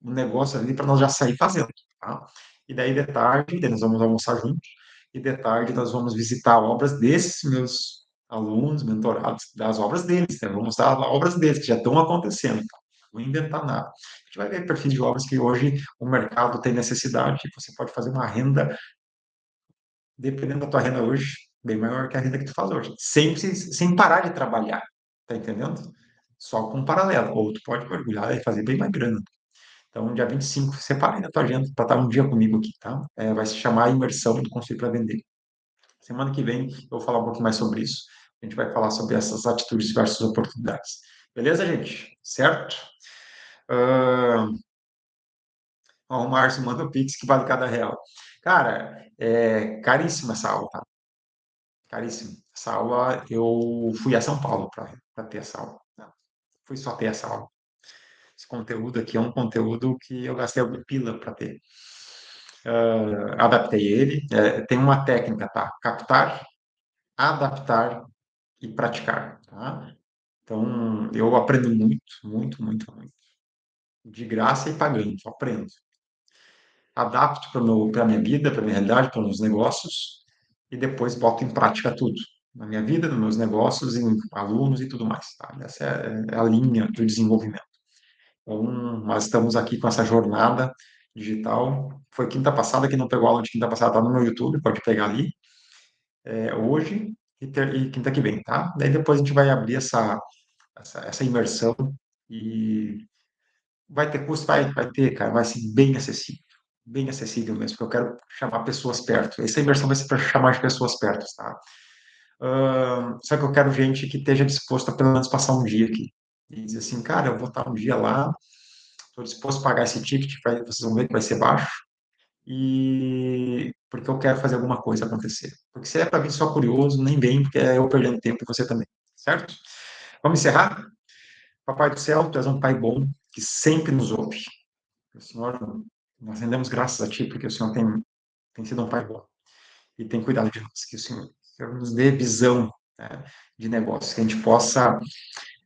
negócio ali para nós já sair fazendo, tá? E daí de tarde, daí nós vamos almoçar juntos, e de tarde nós vamos visitar obras desses meus alunos, mentorados, das obras deles, né? Vamos mostrar obras deles que já estão acontecendo, tá? Não vou inventar nada. A gente vai ver perfis de obras que hoje o mercado tem necessidade, e você pode fazer uma renda, dependendo da tua renda hoje, bem maior que a renda que tu faz hoje, sem parar de trabalhar, tá entendendo? Só com um paralelo, ou tu pode mergulhar e fazer bem mais grana. Então, dia 25, separa aí na tua agenda para estar um dia comigo aqui, tá? Vai se chamar Imersão do Construir para Vender. Semana que vem eu vou falar um pouquinho mais sobre isso. A gente vai falar sobre essas atitudes versus oportunidades. Beleza, gente? Certo? Uh, o Márcio manda o Pix que vale cada real. Cara, é caríssima essa aula, tá? Caríssimo. Essa aula, eu fui a São Paulo para ter essa aula. Não, fui só ter essa aula. Esse conteúdo aqui é um conteúdo que eu gastei alguma pila para ter. Adaptei ele. Tem uma técnica, tá? Captar, adaptar e praticar, tá? Então, eu aprendo muito, muito, muito, muito. De graça e pagando, eu aprendo. Adapto para a minha vida, para a minha realidade, para os meus negócios e depois boto em prática tudo. Na minha vida, nos meus negócios, em alunos e tudo mais, tá? Essa é a linha do desenvolvimento. Então, nós estamos aqui com essa jornada digital. Foi quinta passada, quem não pegou a aula de quinta passada está no meu YouTube, pode pegar ali. Hoje e quinta que vem, tá? Daí depois a gente vai abrir essa imersão e vai ter custo, vai ter, cara, vai ser bem acessível mesmo, porque eu quero chamar pessoas perto. Essa imersão vai ser para chamar as pessoas perto, tá? Só que eu quero gente que esteja disposta a pelo menos passar um dia aqui. E dizer assim, cara, eu vou estar um dia lá, estou disposto a pagar esse ticket, vocês vão ver que vai ser baixo, e porque eu quero fazer alguma coisa acontecer. Porque se é para vir só curioso, nem vem, porque é eu perdendo tempo e você também, certo? Vamos encerrar? Papai do céu, tu és um pai bom, que sempre nos ouve. O Senhor, nós rendemos graças a Ti, porque o Senhor tem sido um Pai bom e tem cuidado de nós. Que o Senhor nos dê visão, né, de negócio, que a gente possa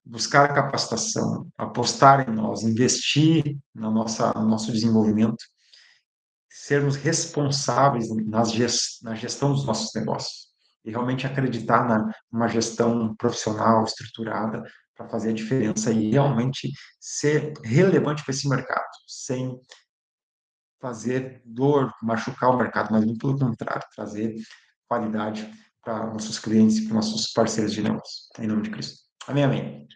buscar capacitação, apostar em nós, investir no nosso desenvolvimento, sermos responsáveis na gestão dos nossos negócios e realmente acreditar numa gestão profissional, estruturada, para fazer a diferença e realmente ser relevante para esse mercado, sem fazer dor, machucar o mercado, mas muito pelo contrário, trazer qualidade para nossos clientes e para nossos parceiros de negócio. Em nome de Cristo. Amém, amém.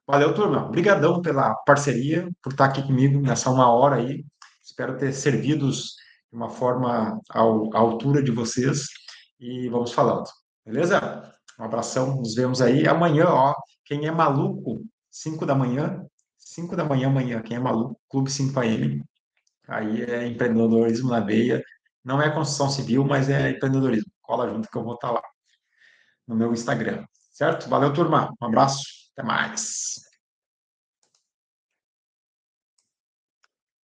Valeu, turma. Obrigadão pela parceria, por estar aqui comigo nessa uma hora aí. Espero ter servido de uma forma à altura de vocês e vamos falando. Beleza? Um abração, nos vemos aí amanhã, ó. Quem é maluco, 5 da manhã amanhã, quem é maluco, Clube 5 AM. Aí é empreendedorismo na veia. Não é construção civil, mas é empreendedorismo. Cola junto que eu vou estar lá no meu Instagram. Certo? Valeu, turma. Um abraço. Até mais.